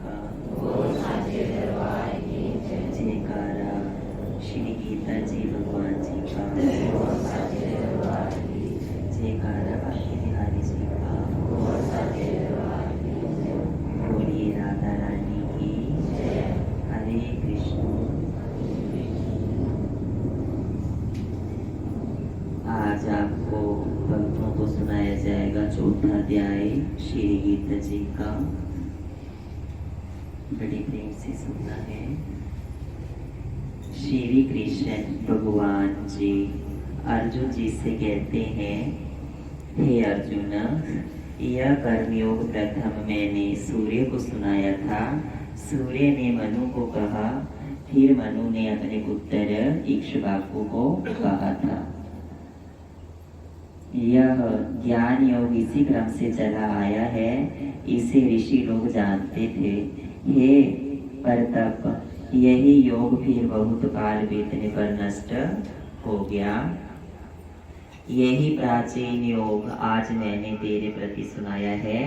का जयकारा श्री गीता जी भगवान जी का जयकारा बांके बिहारी जी का बोलिए राधा रानी की हरे कृष्ण। आज आपको भक्तों को सुनाया जाएगा चौथा अध्याय श्री गीता जी का। बड़ी प्रेम से सुनना है। श्री कृष्ण भगवान जी अर्जुन जी से कहते हैं, हे अर्जुन, यह कर्मयोग प्रथम मैंने सूर्य को सुनाया था। सूर्य ने मनु को कहा, फिर मनु ने अपने पुत्र इक्ष्वाकु को कहा था। यह ज्ञान योग इसी क्रम से चला आया है, इसे ऋषि लोग जानते थे। हे परतप, यही योग फिर बहुत काल बीतने पर नष्ट हो गया। यही प्राचीन योग आज मैंने तेरे प्रति सुनाया है।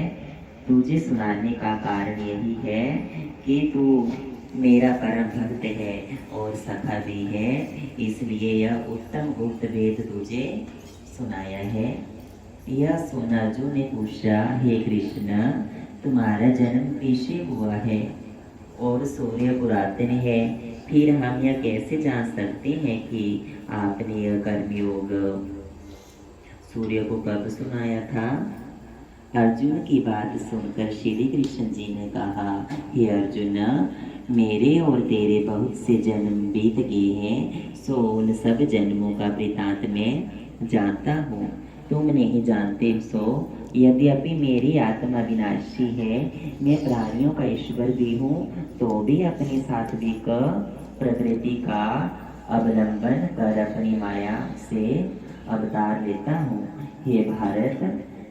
तुझे सुनाने का कारण यही है कि तू मेरा परम भक्त है और सखा भी है, इसलिए यह उत्तम गुप्त वेद तुझे सुनाया है। यह सुन अर्जुन ने पूछा, हे कृष्ण, तुम्हारा जन्म कैसे हुआ है और सूर्य पुरातन है, फिर हम यह कैसे जान सकते हैं कि आपने यह कर्मयोग सूर्य को कब सुनाया था? अर्जुन की बात सुनकर श्री कृष्ण जी ने कहा, हे अर्जुन, मेरे और तेरे बहुत से जन्म बीत गए हैं, सो उन सब जन्मों का वृतांत मैं जानता हूँ, तुम नहीं जानते सो। यद्यपि मेरी आत्मा विनाशी है, मैं प्राणियों का ईश्वर भी हूँ, तो भी अपनी सात्विक प्रकृति का अवलंबन कर अपनी माया से अवतार लेता हूँ। हे भारत,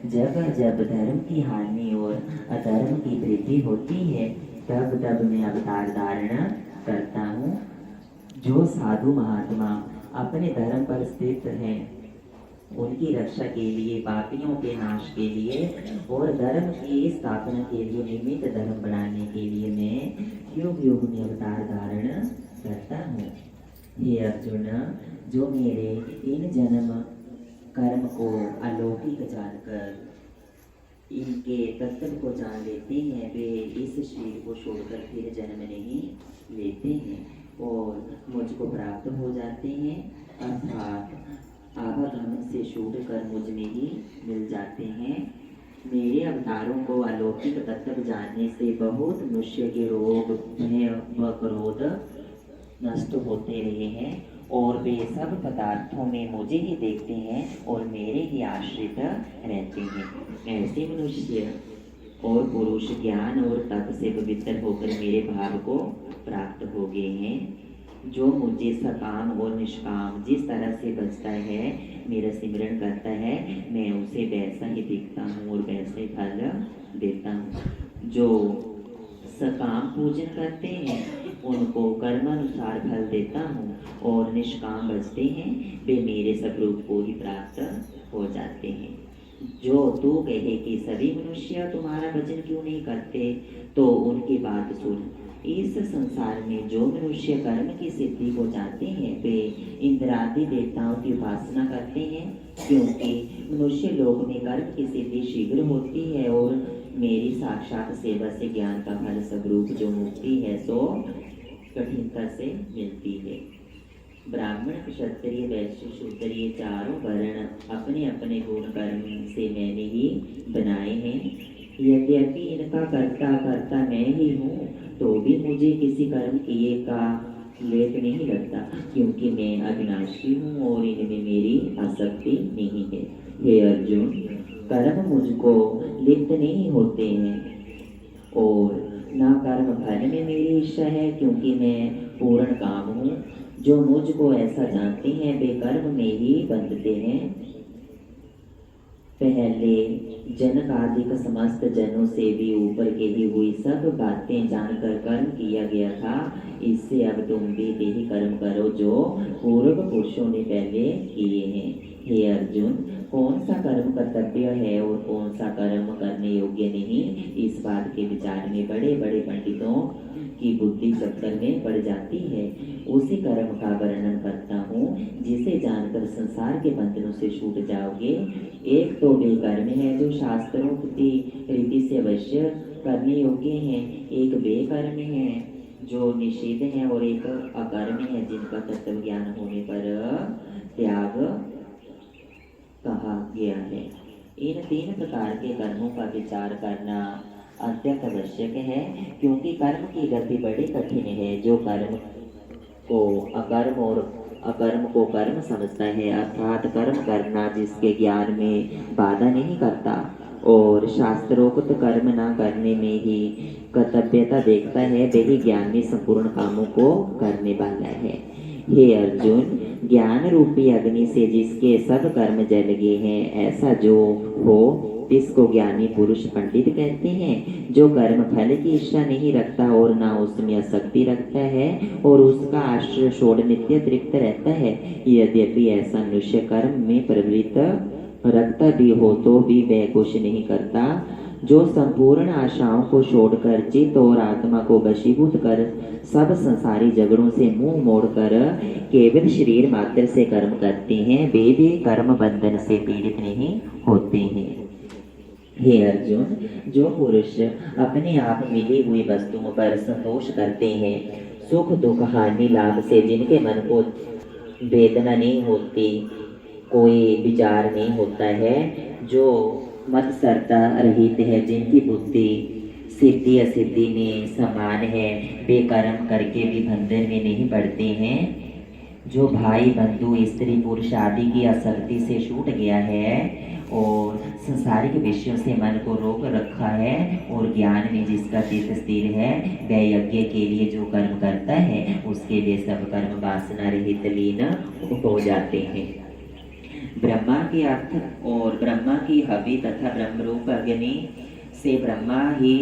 जब जब धर्म की हानि और अधर्म की वृद्धि होती है, तब तब मैं अवतार धारण करता हूँ। जो साधु महात्मा अपने धर्म पर स्थित हैं, उनकी रक्षा के लिए, पापियों के नाश के लिए और धर्म की स्थापना के लिए, निमित्त धर्म बढ़ाने के लिए मैं युग युग में अवतार धारण करता हूँ। हे अर्जुन, जो मेरे इन जन्म कर्म को अलौकिक जानकर इनके तत्व को जान लेते हैं, वे इस शरीर को छोड़कर फिर जन्म नहीं लेते हैं और मुझको प्राप्त हो जाते हैं, अर्थात आवागमन से छूट कर मुझ में ही मिल जाते हैं। मेरे अवतारों को अलौकिक तत्व जानने से बहुत मनुष्य के रोग, भय व क्रोध नष्ट होते रहे हैं और वे सब पदार्थों में मुझे ही देखते हैं और मेरे ही आश्रित रहते हैं। ऐसे मनुष्य और पुरुष ज्ञान और तप से पवित्र होकर मेरे भाव को प्राप्त हो गए हैं। जो मुझे सकाम और निष्काम जिस तरह से बचता है, मेरा सिमरण करता है, मैं उसे वैसा ही दिखता हूँ और वैसे ही फल देता हूँ। जो सकाम पूजन करते हैं, उनको कर्मानुसार फल देता हूँ और निष्काम बचते हैं, वे मेरे स्वरूप को ही प्राप्त हो जाते हैं। जो तू कहे कि सभी मनुष्य तुम्हारा भजन क्यों नहीं करते, तो उनकी बात सुन। इस संसार में जो मनुष्य कर्म की सिद्धि को चाहते हैं, वे इंद्रादि देवताओं की उपासना करते हैं, क्योंकि मनुष्य लोक में कर्म की सिद्धि शीघ्र होती है और मेरी साक्षात सेवा से ज्ञान का फल स्वरूप जो मुक्ति है, सो कठिनता से मिलती है। ब्राह्मण, क्षत्रिय, वैश्य, शूद्र, ये चारों वर्ण अपने अपने गुण कर्म से मैंने ही बनाए हैं। यद्यपि इनका कर्ता मैं ही हूँ, तो भी मुझे किसी कर्म किए का लेप नहीं लगता, क्योंकि मैं अविनाशी हूँ और इनमें मेरी आसक्ति नहीं है। हे अर्जुन, कर्म मुझको लिप्त नहीं होते हैं और ना कर्म फल में मेरी इच्छा है, क्योंकि मैं पूर्ण काम हूँ। जो मुझको ऐसा जानते हैं, वे कर्म में ही बंधते हैं। पहले जनक आदि का समस्त जनों से भी ऊपर के ही हुई सब बातें जानकर कर्म किया गया था। इससे अब तुम भी यही कर्म करो जो पूर्व पुरुषों ने पहले किए हैं। हे अर्जुन, कौन सा कर्म कर्तव्य है और कौन सा कर्म करने योग्य नहीं, इस बात के विचार में बड़े बड़े पंडितों की बुद्धि चक्कर में पड़ जाती है। उसी कर्म का वर्णन करता हूँ जिसे जानकर संसार के बंधनों से छूट जाओगे। एक तो वे कर्म है जो शास्त्रों की रीति से अवश्य करने योग्य हैं, एक वे कर्म है जो निषिद्ध है और एक अकर्म है जिनका तत्व ज्ञान होने पर त्याग कहा गया है। इन तीन प्रकार के कर्मों का विचार करना अत्यंत आवश्यक है, क्योंकि कर्म की गति बड़ी कठिन है। जो कर्म को अकर्म और अकर्म को कर्म समझता है, अर्थात कर्म करना जिसके ज्ञान में बाधा नहीं करता और शास्त्रोक्त कर्म न करने में ही कर्तव्यता देखता है, वही ज्ञान में संपूर्ण कामों को करने वाला है। हे अर्जुन, ज्ञान रूपी अग्नि से जिसके सब कर्म जल गए हैं, ऐसा जो हो इसको ज्ञानी पुरुष पंडित कहते हैं। जो कर्म फल की इच्छा नहीं रखता और ना उसमें आसक्ति रखता है और उसका आश्रय छोड़ नित्य तृप्त रहता है, यद्यपि ऐसा मनुष्य कर्म में प्रवृत्त रखता भी हो तो भी वह कुछ नहीं करता। जो संपूर्ण आशाओं को छोड़कर चित्त और आत्मा को वशीभूत कर सब संसारी झगड़ों से मुंह मोड़कर केवल शरीर मात्र से कर्म करते हैं, वे भी कर्म बंधन से पीड़ित नहीं होते हैं। हे अर्जुन, जो पुरुष अपने आप मिली हुई वस्तुओं पर संतोष करते हैं, सुख दुख हानि लाभ से जिनके मन को वेदना नहीं होती, कोई विचार नहीं होता है, जो मत्सरता रहित है, जिनकी बुद्धि सिद्धि असिद्धि में समान है, वे कर्म करके भी बंधन में नहीं पड़ते हैं। जो भाई बंधु स्त्री पुरुष आदि की आसक्ति से छूट गया है और संसारिक विषयों से मन को रोक रखा है और ज्ञान में जिसका चित्त स्थिर है, वह यज्ञ के लिए जो कर्म करता है उसके लिए सब कर्म वासना रहित लीन हो जाते हैं। ब्रह्मा के अर्थ और ब्रह्मा की हवि तथा ब्रह्मरूप अग्नि से ब्रह्मा ही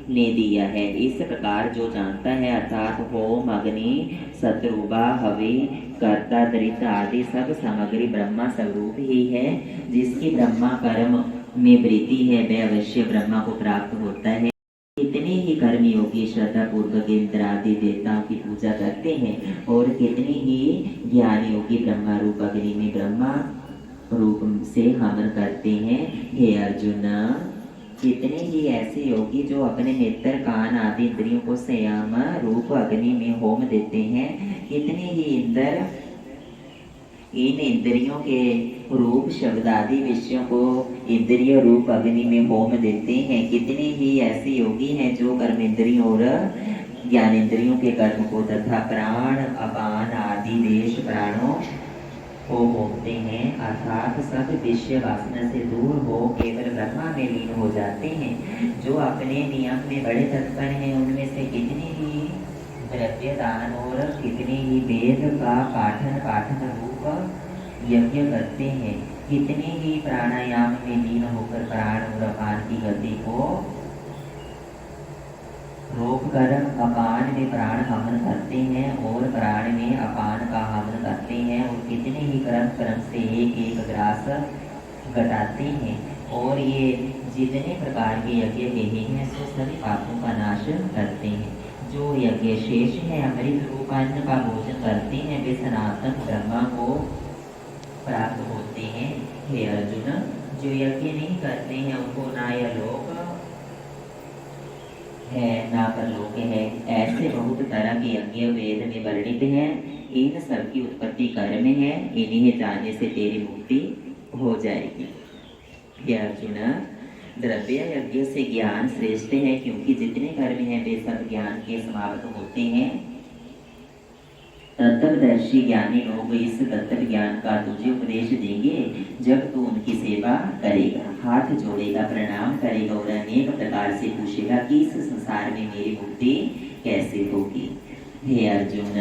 ने दिया है। इस प्रकार जो जानता है, अर्थात होम अग्नि शत्रुबा हवि कर्ता दरित आदि सब सामग्री ब्रह्मा स्वरूप ही है। जिसकी ब्रह्मा कर्म में वृत्ति है, वह अवश्य ब्रह्मा को प्राप्त होता है। कितने ही कर्मयोगी श्रद्धा पूर्वक इंद्र आदि देवताओं की पूजा करते हैं और कितने ही ज्ञान योगी ब्रह्मा रूप अग्नि में ब्रह्मा रूप से हवन करते हैं। हे अर्जुन, कितने ही ऐसे योगी जो अपने नेत्र कान आदि इंद्रियों को संयम रूप अग्नि में होम देते हैं, कितने ही इंद्र इन इंद्रियों के रूप शब्द आदि विषयों को इंद्रिय रूप अग्नि में होम देते हैं। कितने ही ऐसे योगी हैं जो कर्म इंद्रियों और ज्ञानेंद्रियों के कर्म को तथा प्राण अपान आदि देश प्राणों को होते हैं, अर्थात सब विषय वासना से दूर हो केवल ब्रह्मा में लीन हो जाते हैं। जो अपने नियम में बड़े तत्पर हैं, उनमें से कितने ही द्रव्य दान और कितने ही वेद का पाठन रूप यज्ञ करते हैं, कितने ही प्राणायाम में लीन होकर प्राण और अपान की गति को रोक कर अपान में प्राण हवन करते हैं और प्राण में अपान का हवन करते हैं और कितने ही क्रम से एक एक ग्रास घटाते हैं। और ये जितने प्रकार के यज्ञ विधि हैं, सो सभी पापों का नाश करते हैं। जो यज्ञ शेष है अमृत रूप अन्न का भोजन करते हैं, वे सनातन ब्रह्मा को प्राप्त होते हैं। हे अर्जुन, जो यज्ञ नहीं करते हैं उनको ना यह लोक है ना परलोक है। ऐसे बहुत तरह के यज्ञ वेद में वर्णित हैं। इन सब की उत्पत्ति कर्म है, इन्हें जानने से तेरी मुक्ति हो जाएगी। हे अर्जुन, द्रव्य यज्ञ से ज्ञान श्रेष्ठ है, क्योंकि जितने कर्म हैं वे सब ज्ञान के समाप्त होते हैं। तत्वदर्शी ज्ञानी लोग इस तत्व ज्ञान का तुझे उपदेश देंगे जब तू उनकी सेवा करेगा, हाथ जोड़ेगा, प्रणाम करेगा और अनेक प्रकार से पूछेगा कि इस संसार में मेरी मुक्ति कैसे होगी। हे अर्जुन,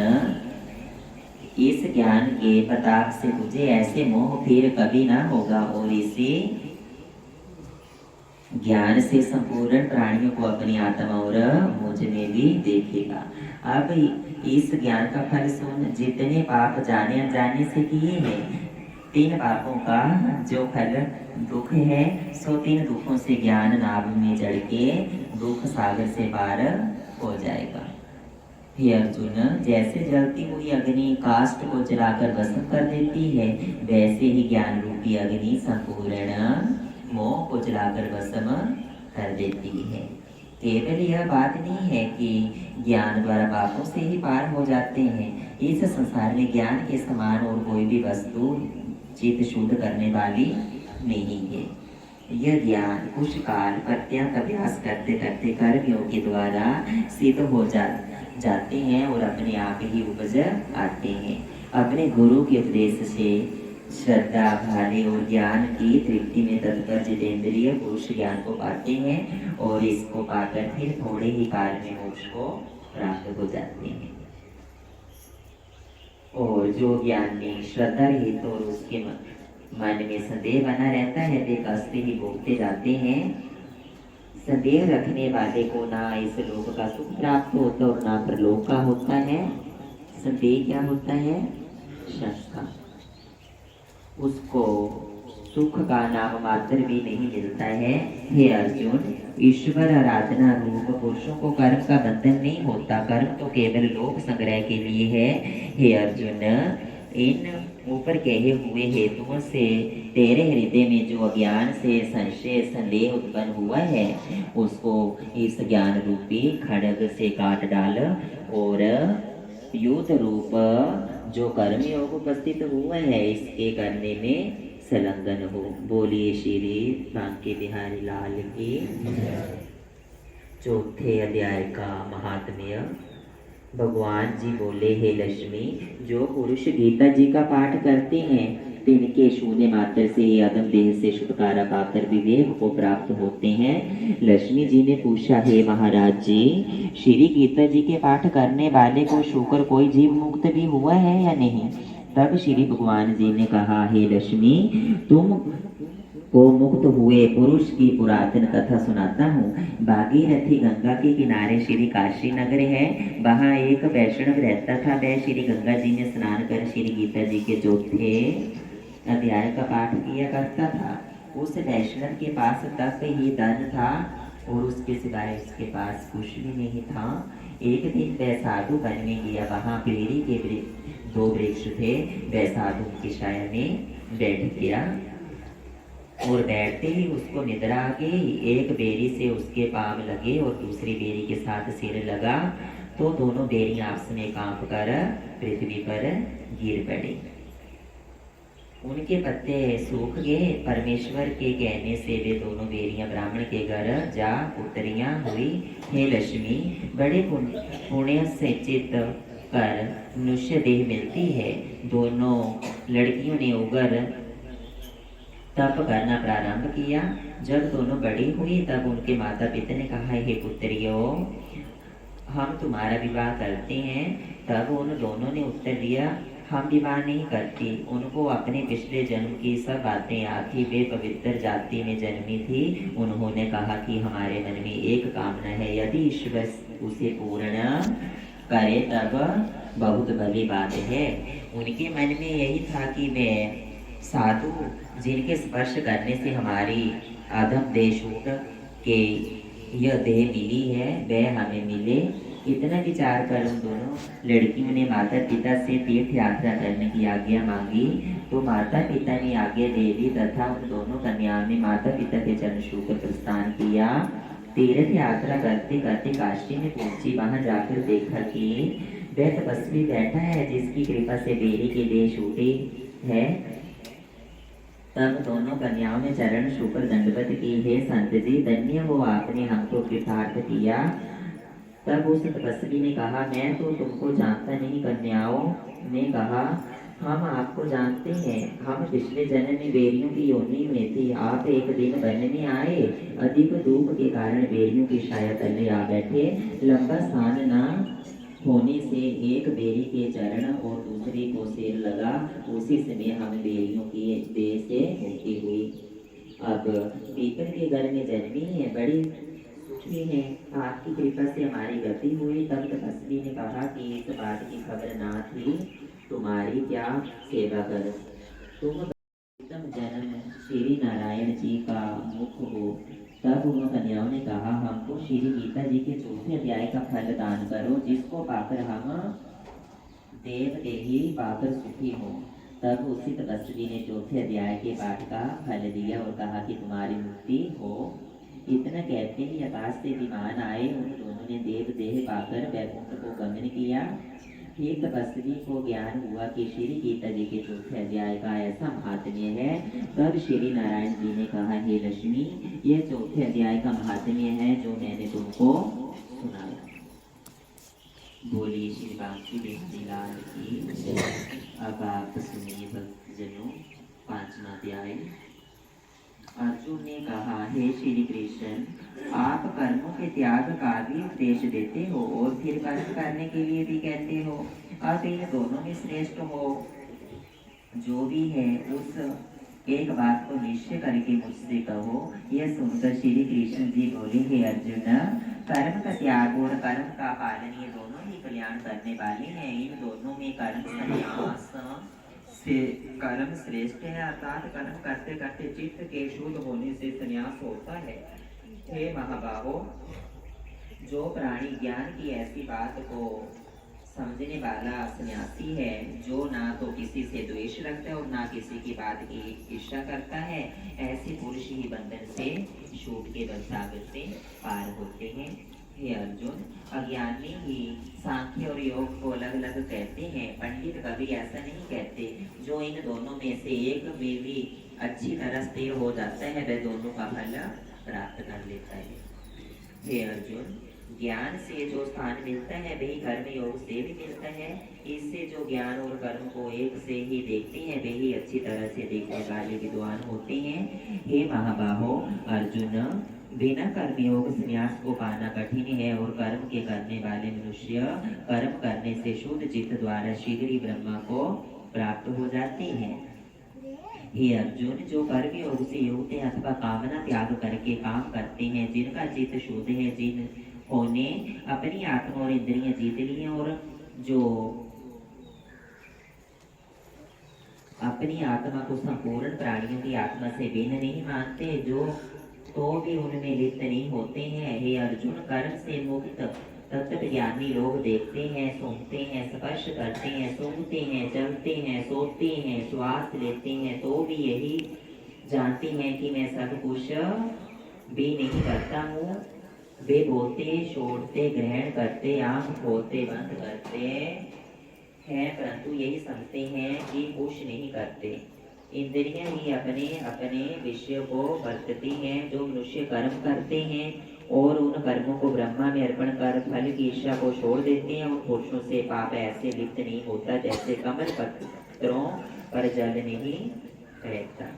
इस ज्ञान के प्रताप से तुझे ऐसे मोह फिर कभी ना होगा और इसी ज्ञान से संपूर्ण प्राणियों को अपनी आत्मा और मुझ में भी देखेगा। अब इस ज्ञान का फल सुन। जितने पाप जाने अनजाने से किए हैं तीन पापों का जो फल दुख है, सो तीन दुखों से ज्ञान नाभ में जड़ के दुख सागर से पार हो जाएगा। हे अर्जुन, जैसे जलती हुई अग्नि काष्ठ को जलाकर भस्म कर देती है, वैसे ही ज्ञान रूपी अग्नि संपूर्ण मोह को जलाकर भस्म कर देती है। केवल यह बात नहीं है कि ज्ञान द्वारा पापों से ही पार हो जाते हैं। इस संसार में ज्ञान के समान और कोई भी वस्तु चित्त शुद्ध करने वाली नहीं है। यह ज्ञान कुछ काल प्रत्यंत अभ्यास करते करते कर्म योग के द्वारा सिद्ध हो जाते हैं और अपने आप ही उपज आते हैं। अपने गुरु के उपदेश से श्रद्धा भाले और ज्ञान की तृप्ति में तत्पर जितेंद्रिय पुरुष ज्ञान को पाते हैं और इसको पाकर फिर थोड़े ही काल में मोक्ष को प्राप्त हो जाते हैं। और जो ज्ञान में श्रद्धा रहित और उसके मन में संदेह बना रहता है, वे कष्ट ही भोगते जाते हैं। संदेह रखने वाले को ना इस लोक का सुख प्राप्त होता और ना परलोक का होता है। संदेह क्या होता है? शंका। उसको सुख का नाम मात्र भी नहीं मिलता है। हे अर्जुन, ईश्वर आराधना रूप पुरुषों को कर्म का बंधन नहीं होता। कर्म तो केवल लोक संग्रह के लिए है। हे अर्जुन, इन ऊपर कहे हुए हेतुओं से तेरे हृदय में जो अज्ञान से संशय संदेह उत्पन्न हुआ है, उसको इस ज्ञान रूपी खड्ग से काट डाल और युद्ध रूप जो कर्म योग उपस्थित हुआ है, इसके करने में संलग्न हो। बोलिए श्री बांके बिहारी लाल की। चौथे अध्याय का महात्म्य। भगवान जी बोले, हे लक्ष्मी, जो पुरुष गीता जी का पाठ करते हैं, तिनके शून्य मात्र से ही अदम देह से छुटकारा पाकर विवेक को प्राप्त होते हैं। लक्ष्मी जी ने पूछा, हे महाराज जी, श्री गीता जी के पाठ करने वाले को छूकर कोई जीव मुक्त भी हुआ है या नहीं? तब श्री भगवान जी ने कहा, हे लक्ष्मी, तुम को मुक्त हुए पुरुष की पुरातन कथा सुनाता हूँ। भागीरथी गंगा के किनारे श्री काशी नगर है। वहाँ एक वैष्णव रहता था। वह श्री गंगा जी में स्नान कर श्री गीता जी के चौथे अध्याय का पाठ किया करता था। उस वैष्णव के पास तक ही धन था और उसके सिवाय उसके पास कुछ भी नहीं था। एक दिन वह साधु वन में गया। वहाँ बेरी के दो वृक्ष थे। वह साधु की छाया में बैठ गया और बैठते ही उसको निद्रा आ गई। एक बेरी से उसके पांव लगे और दूसरी बेरी के साथ सिर लगा, तो दोनों बेरी आपस में कांप कर पृथ्वी पर गिर पड़े। उनके पत्ते सूख गए। परमेश्वर के कहने से वे दोनों बेरियां ब्राह्मण के घर जा पुत्रियां हुई। हे लक्ष्मी, बड़े पुण्य से चित कर मनुष्य देह मिलती है। दोनों लड़कियों ने उगर तप करना प्रारंभ किया। जब दोनों बड़ी हुई तब उनके माता पिता ने कहा, हे पुत्रियों, हम तुम्हारा विवाह करते हैं। तब उन दोनों ने उत्तर दिया, हम विवाह नहीं करती। उनको अपने पिछले जन्म की सब बातें याद थी। वे पवित्र जाति में जन्मी थी। उन्होंने कहा कि हमारे मन में एक कामना है, यदि ईश्वर उसे पूर्ण करे तब बहुत बड़ी बात है। उनके मन में यही था कि मैं साधु जिनके स्पर्श करने से हमारी अधम देह छूट के यह देह मिली है, वह हमें मिले। इतना विचार कर उन दोनों लड़कियों ने माता पिता से तीर्थ यात्रा करने की आज्ञा मांगी। तो माता पिता ने आज्ञा दे दी तथा उन दोनों कन्याओं ने माता पिता के चरण छूकर प्रस्थान किया। तीर्थ यात्रा करते करते काशी में पहुंची। वहां जाकर देखा कि वह तपस्वी बैठा है जिसकी कृपा से बेरी के देह छूटे है। तब दोनों कन्याओं ने चरण छूकर दंडवत की, हे संत जी, धन्य हो, आपने हमको कृतार्थ किया। तब उस तपस्वी ने कहा, मैं तो तुमको जानता नहीं। कन्याओं ने कहा, हम आपको जानते हैं। हम पिछले जन्म में बेरियों की योनि में थे। आप एक दिन वन में आए। अधिक धूप के कारण बेरियों की छाया तले आ बैठे। लंबा स्थान न होने से एक बेरी के चरण और दूसरे को सिर लगा। उसी समय हम बेरियों की देह से मुक्ति हुई। अब पीपल के घर में जन्मी है, बड़ी सुखी है। आपकी कृपा से हमारी गति हुई। तब तपस्वी ने कहा कि इस बात की खबर ना थी, तुम्हारी क्या सेवा करो। तुम उत्तम जन्म श्री नारायण जी का मुख हो। तब उन कन्याओं ने कहा, हमको श्री गीता जी के चौथे अध्याय का फल दान करो, जिसको पाकर हम देव देही पाकर सुखी हो। तब उसी तपस्वी ने चौथे अध्याय के पाठ का फल दिया और कहा कि तुम्हारी मुक्ति हो। इतना कहते ही आकाश से विमान आए, उन दोनों ने देव देह पाकर वैकुंठ को गमन किया। एक तपस्वी को ज्ञान हुआ कि श्री गीता जी के चौथे अध्याय का ऐसा महात्म्य है। तब श्री नारायण जी ने कहा, हे लक्ष्मी, ये चौथे अध्याय का महात्म्य है जो मैंने तुमको सुनाया। बोलिए श्री बांकी देवी लाल की। अब आप सुनिए भक्तजनों, पांचवा अध्याय। अर्जुन ने कहा, हे श्री कृष्ण, आप कर्मों के त्याग का भी उपदेश देते हो और फिर कर्म करने के लिए भी कहते हो। अब इन दोनों में श्रेष्ठ हो जो भी है, उस एक बात को निश्चय करके मुझसे कहो। यह सुनकर श्री कृष्ण जी बोले, हे अर्जुन, कर्म का त्याग और कर्म का पालन ये दोनों ही कल्याण करने वाले हैं। इन दोनों में कर्म संन्यास से कर्म श्रेष्ठ है, अर्थात कर्म करते करते चित्त के शुद्ध होने से संन्यास होता है। हे महाबाहो, जो प्राणी ज्ञान की ऐसी बात को समझने वाला सन्यासी है, जो ना तो किसी से द्वेष रखता है और ना किसी की बात की इच्छा करता है, ऐसे पुरुष ही बंधन से छूट के बंधन से पार होते हैं। हे अर्जुन, अज्ञानी ही सांख्य और योग को अलग अलग कहते हैं, पंडित कभी ऐसा नहीं कहते। जो इन दोनों में से एक में भी अच्छी तरह स्थिर हो जाता है, वह दोनों का फल प्राप्त कर लेता है। हे अर्जुन, ज्ञान से जो स्थान मिलता है वही कर्म योग से भी मिलता है। इससे जो ज्ञान और कर्म को एक से ही देखते हैं, वे ही अच्छी तरह से देखने वाले विद्वान होते हैं। हे महाबाहो अर्जुन, बिना कर्म योग संन्यास को पाना कठिन है और कर्म के करने वाले मनुष्य कर्म करने से शुद्ध चित्त द्वारा शीघ्र ही ब्रह्मा को प्राप्त हो जाते हैं। हे अर्जुन, जो कर्म योग से युक्त है अथवा कामना त्याग करके काम करते हैं, जिनका चित्त शुद्ध है, जिन होने अपनी आत्मा और इंद्रियां जीत ली हैं और जो अपनी आत्मा को संपूर्ण प्राणियों की आत्मा से भिन्न नहीं मानते, जो तो भी उनमें लिप्त नहीं होते हैं। हे अर्जुन, कर्म से मुक्त तत्व ज्ञानी लोग देखते हैं, सुनते हैं, स्पर्श करते हैं, सूंघते हैं, चलते हैं, सोते हैं, श्वास लेते हैं, तो भी यही जानते हैं कि मैं सब कुछ भी नहीं करता हूँ। वे बोलते, छोड़ते, ग्रहण करते, आंख खोलते, बंद करते हैं, परंतु यही समझते हैं कि कुछ नहीं करते। इंद्रियां ही अपने अपने विषय को बरतती हैं। जो मनुष्य कर्म करते हैं और उन कर्मों को ब्रह्मा में अर्पण कर फल की इच्छा को छोड़ देते हैं, उन पुरुषों से पाप ऐसे लिप्त नहीं होता जैसे कमल पत्रों पर जल नहीं रहता।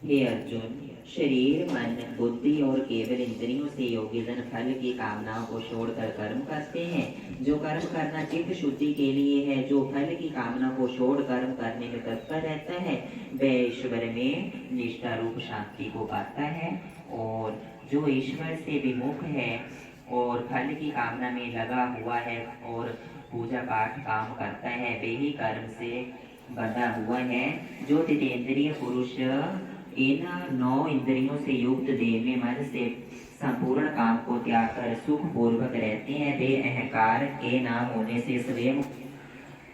हे अर्जुन, शरीर, मन, बुद्धि और केवल इंद्रियों से योगी जन फल की कामनाओं को छोड़कर कर्म करते हैं। जो कर्म करना चित्त शुद्धि के लिए है, जो फल की कामना को छोड़ कर्म करने में तत्पर रहता है, वह ईश्वर में निष्ठा रूप शांति को पाता है। और जो ईश्वर से विमुख है और फल की कामना में लगा हुआ है और पूजा पाठ काम करता है, वे ही कर्म से बंधा हुआ है। जो जितेंद्रिय पुरुष इन 9 इंद्रियों से युक्त देह में मन से संपूर्ण काम को त्याग कर सुख पूर्वक रहते हैं, वे अहंकार के नाम होने से स्वयं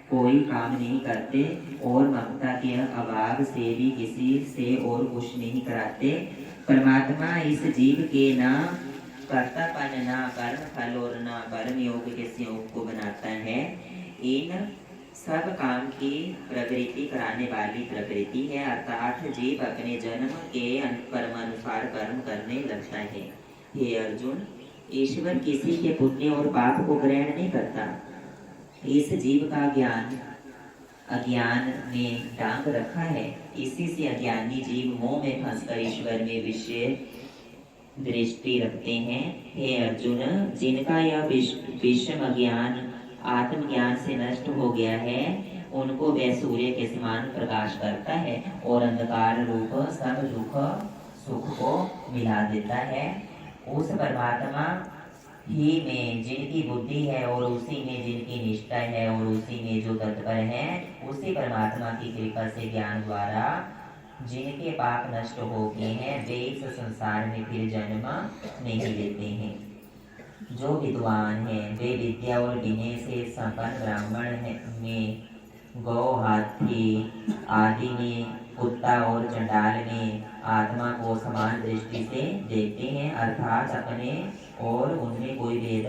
कोई काम नहीं करते और ममता के अभाव से भी किसी से और कुछ नहीं कराते। परमात्मा इस जीव के न कर्तापन, न कर्म फल और न कर्म योग के संयोग को बनाता है। इन सब काम की प्रवृत्ति कराने वाली प्रकृति है, अर्थात जीव अपने जन्म के कर्मानुसार कर्म करने लगता है। हे अर्जुन, ईश्वर किसी के पुण्य और पाप को ग्रहण नहीं करता। इस जीव का ज्ञान अज्ञान में टांग रखा है, इसी से अज्ञानी जीव मोह में फंसकर ईश्वर में विषय दृष्टि रखते हैं। हे अर्जुन, जिनका यह विषम अज्ञान आत्मज्ञान से नष्ट हो गया है, उनको वह सूर्य के समान प्रकाश करता है और अंधकार रूप सब दुख सुख को मिला देता है। उस परमात्मा ही में जिनकी बुद्धि है और उसी में जिनकी निष्ठा है और उसी में जो तत्पर है, उसी परमात्मा की कृपा से ज्ञान द्वारा जिनके पाप नष्ट हो गए हैं, वे इस संसार में फिर जन्म नहीं लेते हैं। जो विद्वान हैं वे विद्या और विनय से संपन्न ब्राह्मण में गौ, हाथी आदि में, कुत्ता और चंडाल में आत्मा को समान दृष्टि से देखते हैं, अर्थात अपने और उनमें कोई भेद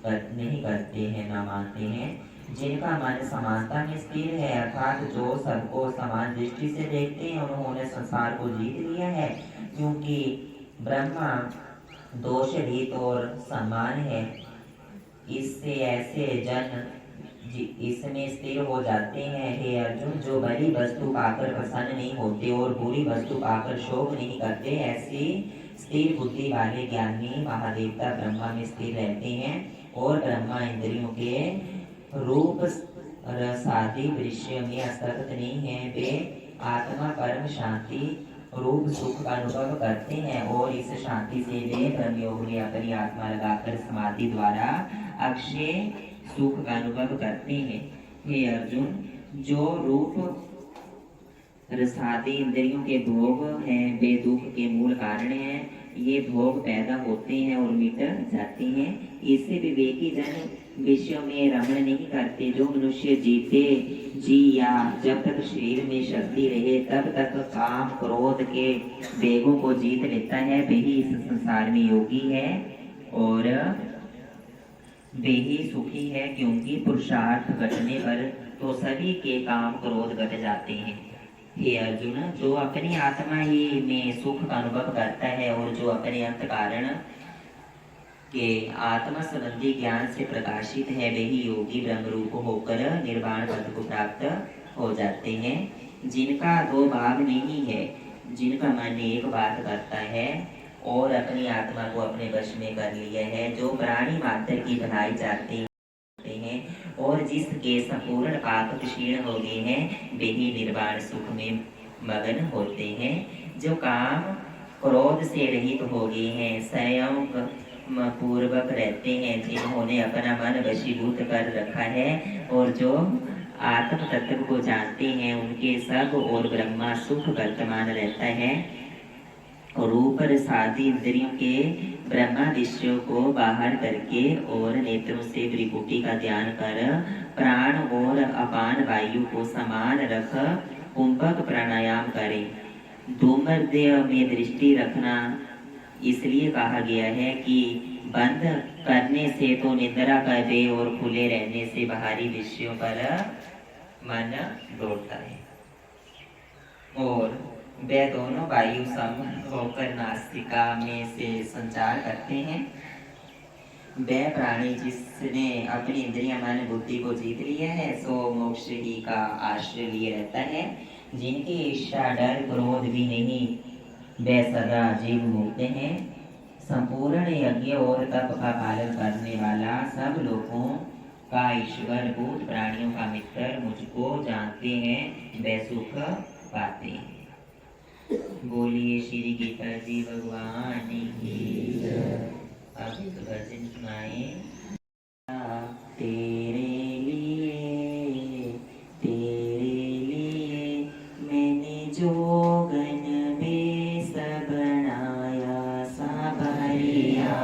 नहीं करते हैं, न मानते हैं। जिनका मन समानता में स्थिर है, अर्थात जो सबको समान दृष्टि से देखते हैं, उन्होंने संसार को जीत लिया है, क्योंकि ब्रह्मा दोष रहित और समान है। इससे ऐसे जन इसमें स्थिर हो जाते हैं। हे अर्जुन, जो बड़ी वस्तु पाकर प्रसन्न नहीं होते और बुरी वस्तु पाकर शोक नहीं करते, ऐसी स्थिर बुद्धि वाले ज्ञानी महादेवता ब्रह्मा में स्थिर रहते हैं और ब्रह्मा इंद्रियों के रूप रस आदि दृश्य में आसक्त नहीं है। वे आत्मा परम शांति रूप सुख का अनुभव करते हैं और इस शांति से वे ब्रह्मयोग में अपनी आत्मा लगाकर समाधि द्वारा अक्षय सुख का अनुभव करते हैं। हे अर्जुन, जो रूप रसादि इंद्रियों के भोग हैं, वे दुख के मूल कारण हैं। ये भोग पैदा होते हैं और मिट जाते हैं। इससे विवेकी जन विषयों में रमण नहीं करते। जो मनुष्य जीते जी या जब तक शरीर में शक्ति रहे तब तक काम क्रोध के वेगों को जीत लेता है, वही इस संसार में योगी है और वे ही सुखी है, क्योंकि पुरुषार्थ घटने पर तो सभी के काम क्रोध घट जाते हैं। हे अर्जुन, जो अपनी आत्मा ही में सुख का अनुभव करता है और जो अपने अंत कारण के आत्मा संबंधी ज्ञान से प्रकाशित है, वही योगी ब्रह्म रूप होकर निर्वाण पद को प्राप्त हो जाते हैं। जिनका दो भाव नहीं है, जिनका मन एक बात करता है और अपनी आत्मा को अपने वश में कर लिया है, जो प्राणी मात्र की भलाई चाहते हैं और जिसके संपूर्ण पाप क्षीण हो गए हैं, वे ही निर्वाण सुख में मगन होते हैं। जो काम क्रोध से रहित हो गए हैं, संयम पूर्वक रहते हैं, जिन्होंने अपना मन वशीभूत कर रखा है और जो आत्म तत्व को जानते हैं, उनके सब और ब्रह्मा सुख वर्तमान रहता है। रूप रसादि इंद्रियों के ब्रह्मा विषयों को बाहर करके और नेत्रों से त्रिपुटी का ध्यान कर प्राण और अपान वायु को समान रख कुंभक प्राणायाम करें। धूम्रदेह में दृष्टि रखना इसलिए कहा गया है कि बंद करने से तो निद्रा करे और खुले रहने से बाहरी विषयों पर मन दौड़ता है और वे दोनों वायु सम होकर नासिका में से संचार करते हैं। वह प्राणी जिसने अपनी इंद्रिय मन बुद्धि को जीत लिया है, सो मोक्ष ही का आश्रय लिए रहता है। जिनकी इच्छा डर क्रोध भी नहीं, वे सदा जीव मुक्त हैं। संपूर्ण यज्ञ और तप का पालन करने वाला, सब लोगों का ईश्वर, भूत प्राणियों का मित्र, मुझको जानते हैं, वे सुख पाते हैं। बोलिए श्री गीता जी भगवान की। अब एक भजन सुनाए। तेरे लिए मैंने जोगन बेस बनाया, सावरिया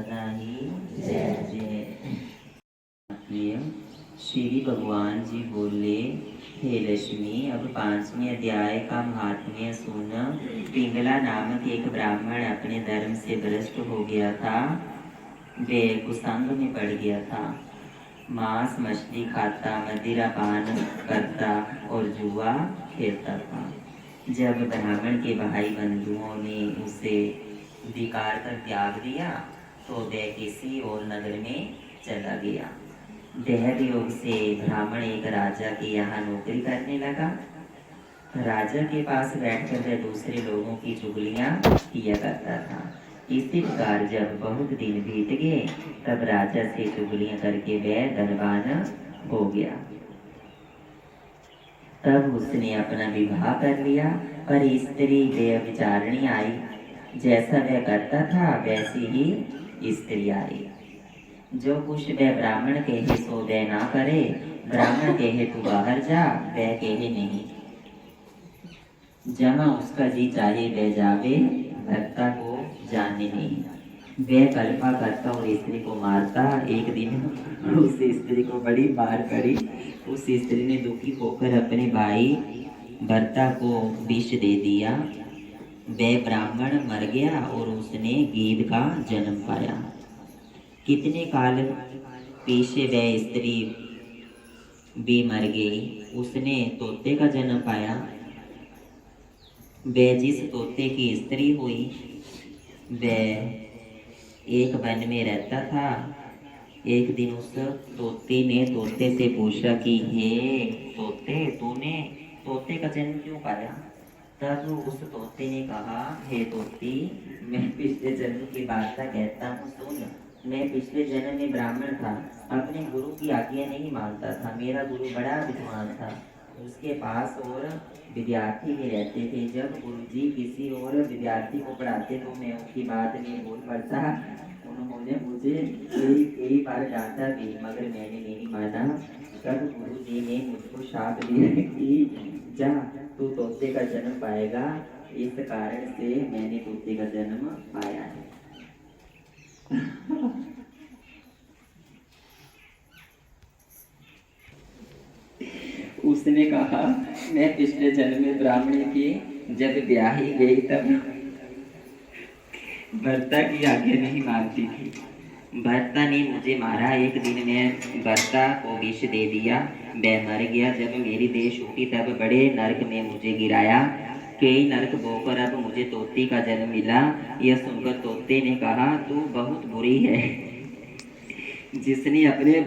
सतना ही जय। श्री भगवान जी बोले, हे लक्ष्मी, अब 5वें अध्याय का महात्म्य सुन। पिंगला नामक एक ब्राह्मण अपने धर्म से भ्रष्ट हो गया था। वे कुसंग में पड़ गया था। मांस मछली खाता, मदिरा पान करता और जुआ खेलता था। जब ब्राह्मण के भाई बंधुओं ने उसे धिक्कार कर त्याग दिया तो वह किसी और नगर में चला गया। देह योग से ब्राह्मण एक राजा के यहाँ नौकरी करने लगा। राजा के पास बैठकर वह दूसरे लोगों की चुगलियां किया करता था। इसी प्रकार जब बहुत दिन बीत गए तब राजा से चुगलियां करके वह धनवान हो गया। तब उसने अपना विवाह कर लिया, पर स्त्री व्यभिचारिणी आई। जैसा वह करता था वैसी ही स्त्री आई। जो कुछ वह ब्राह्मण कहे सो वह ना करे। ब्राह्मण कहे तू बाहर जा, वह कहे नहीं। जहाँ उसका जी चाहे वह जावे, भर्ता को जाने नहीं। वह कल्पा करता और स्त्री को मारता। एक दिन उस स्त्री को बड़ी मार पड़ी। उस स्त्री ने दुखी होकर अपने भाई भर्ता को विष दे दिया। वह ब्राह्मण मर गया और उसने गीध का जन्म पाया। कितने काल पीछे वह स्त्री भी मर गई। उसने तोते का जन्म पाया। वह जिस तोते की स्त्री हुई वह एक वन में रहता था। एक दिन उस तोते ने तोते से पूछा कि हे तोते, तूने तोते का जन्म क्यों पाया? तब उस तोते ने कहा, हे तोती, मैं पिछले जन्म की वार्ता कहता हूँ, सुन। मैं पिछले जन्म में ब्राह्मण था। अपने गुरु की आज्ञा नहीं मानता था। मेरा गुरु बड़ा विद्वान था। उसके पास और विद्यार्थी भी रहते थे। जब गुरुजी किसी और विद्यार्थी को पढ़ाते तो मैं उनकी बात नहीं बोल पड़ता। उन्होंने मुझे कई बार डांटा भी, मगर मैंने नहीं माना। तब गुरुजी ने मुझको शाप दिया कि जा, तू तोते का जन्म पाएगा। इस कारण से मैंने तोते का जन्म पाया है। उसने कहा, मैं पिछले जन्म में ब्राह्मणी थी। जब ब्याही गई तब भर्ता की आज्ञा नहीं मानती थी। भर्ता ने मुझे मारा। एक दिन मैं भर्ता को विष दे दिया। वह मर गया। जब मेरी देह छूटी तब बड़े नरक में मुझे गिराया। कई नरक बोकर अब मुझे तोती का जन्म मिला। यह सुनकर तोते ने कहा, तू बहुत बुरी है। जिसने अपने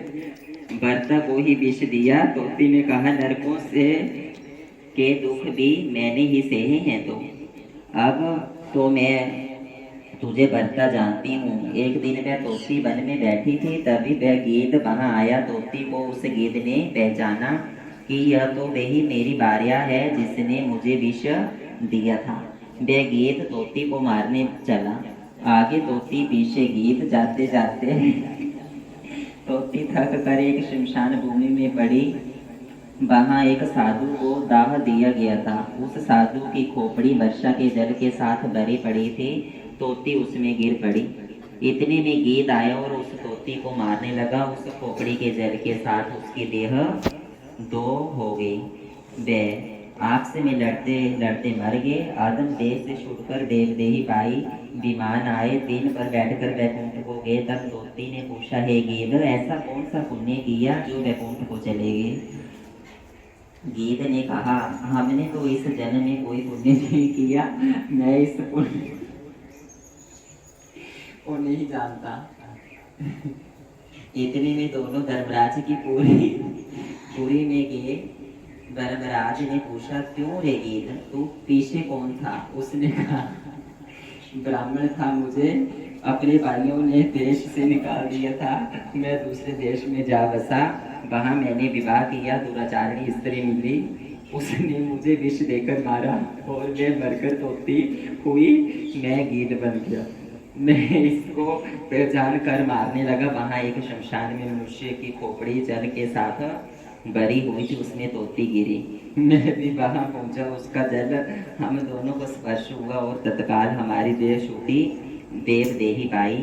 भर्ता को ही विष दिया। तोती ने कहा, नरकों से के दुख भी मैंने ही सहे हैं। तो अब तो मैं तुझे भर्ता जानती हूँ। एक दिन वह तोती वन में बैठी थी, तभी वह गीध वहां आया। तोती को उस गीध ने पहचाना कि यह तो वही मेरी भार्या है जिसने मुझे विष दिया था। वह गीध तोती को मारने चला। आगे तोती, पीछे गीध। जाते जाते तोती थक कर एक शमशान भूमि में पड़ी। वहां एक साधु को दाह दिया गया था। उस साधु की खोपड़ी वर्षा के जल के साथ भरी पड़ी थी। तोती उसमें गिर पड़ी। इतने में गीध आया और उस तोती को मारने लगा। उस खोपड़ी के जल के साथ उसकी देह दो हो गई। वह आपसे में लड़ते लड़ते मर गए। आदम देह से छूटकर देवदेही पाई। विमान आए, दिन पर बैठकर वैकुंठ को गए। तब तोती ने पूछा, हे गीध, ऐसा कौन सा पुण्य किया जो वैकुंठ को चले गए? गीध ने कहा, हमने तो इस जन्म में कोई पुण्य नहीं किया। मैं इस पुण्य को नहीं जानता। इतने में दोनों धर्मराज की पूरी में गए। धर्मराज ने पूछा, क्यों रे गीध, तू पीछे कौन था? उसने कहा, ब्राह्मण था। मुझे अपने भाइयों ने देश से निकाल दिया था। मैं दूसरे देश में जा बसा। वहां मैंने विवाह किया। दुराचारिणी स्त्री मिली। उसने मुझे विष देकर मारा और मैं मरकर तोती हुई। मैं गीध बन गया। मैं इसको पहचान कर मारने लगा। वहां एक शमशान में मनुष्य की खोपड़ी जल के साथ भरी हुई थी। उसमें तोती गिरी। मैं भी वहां पहुंचा। उसका जल हम दोनों को स्पर्श हुआ और तत्काल हमारी देह छूटी। देव देही पाई।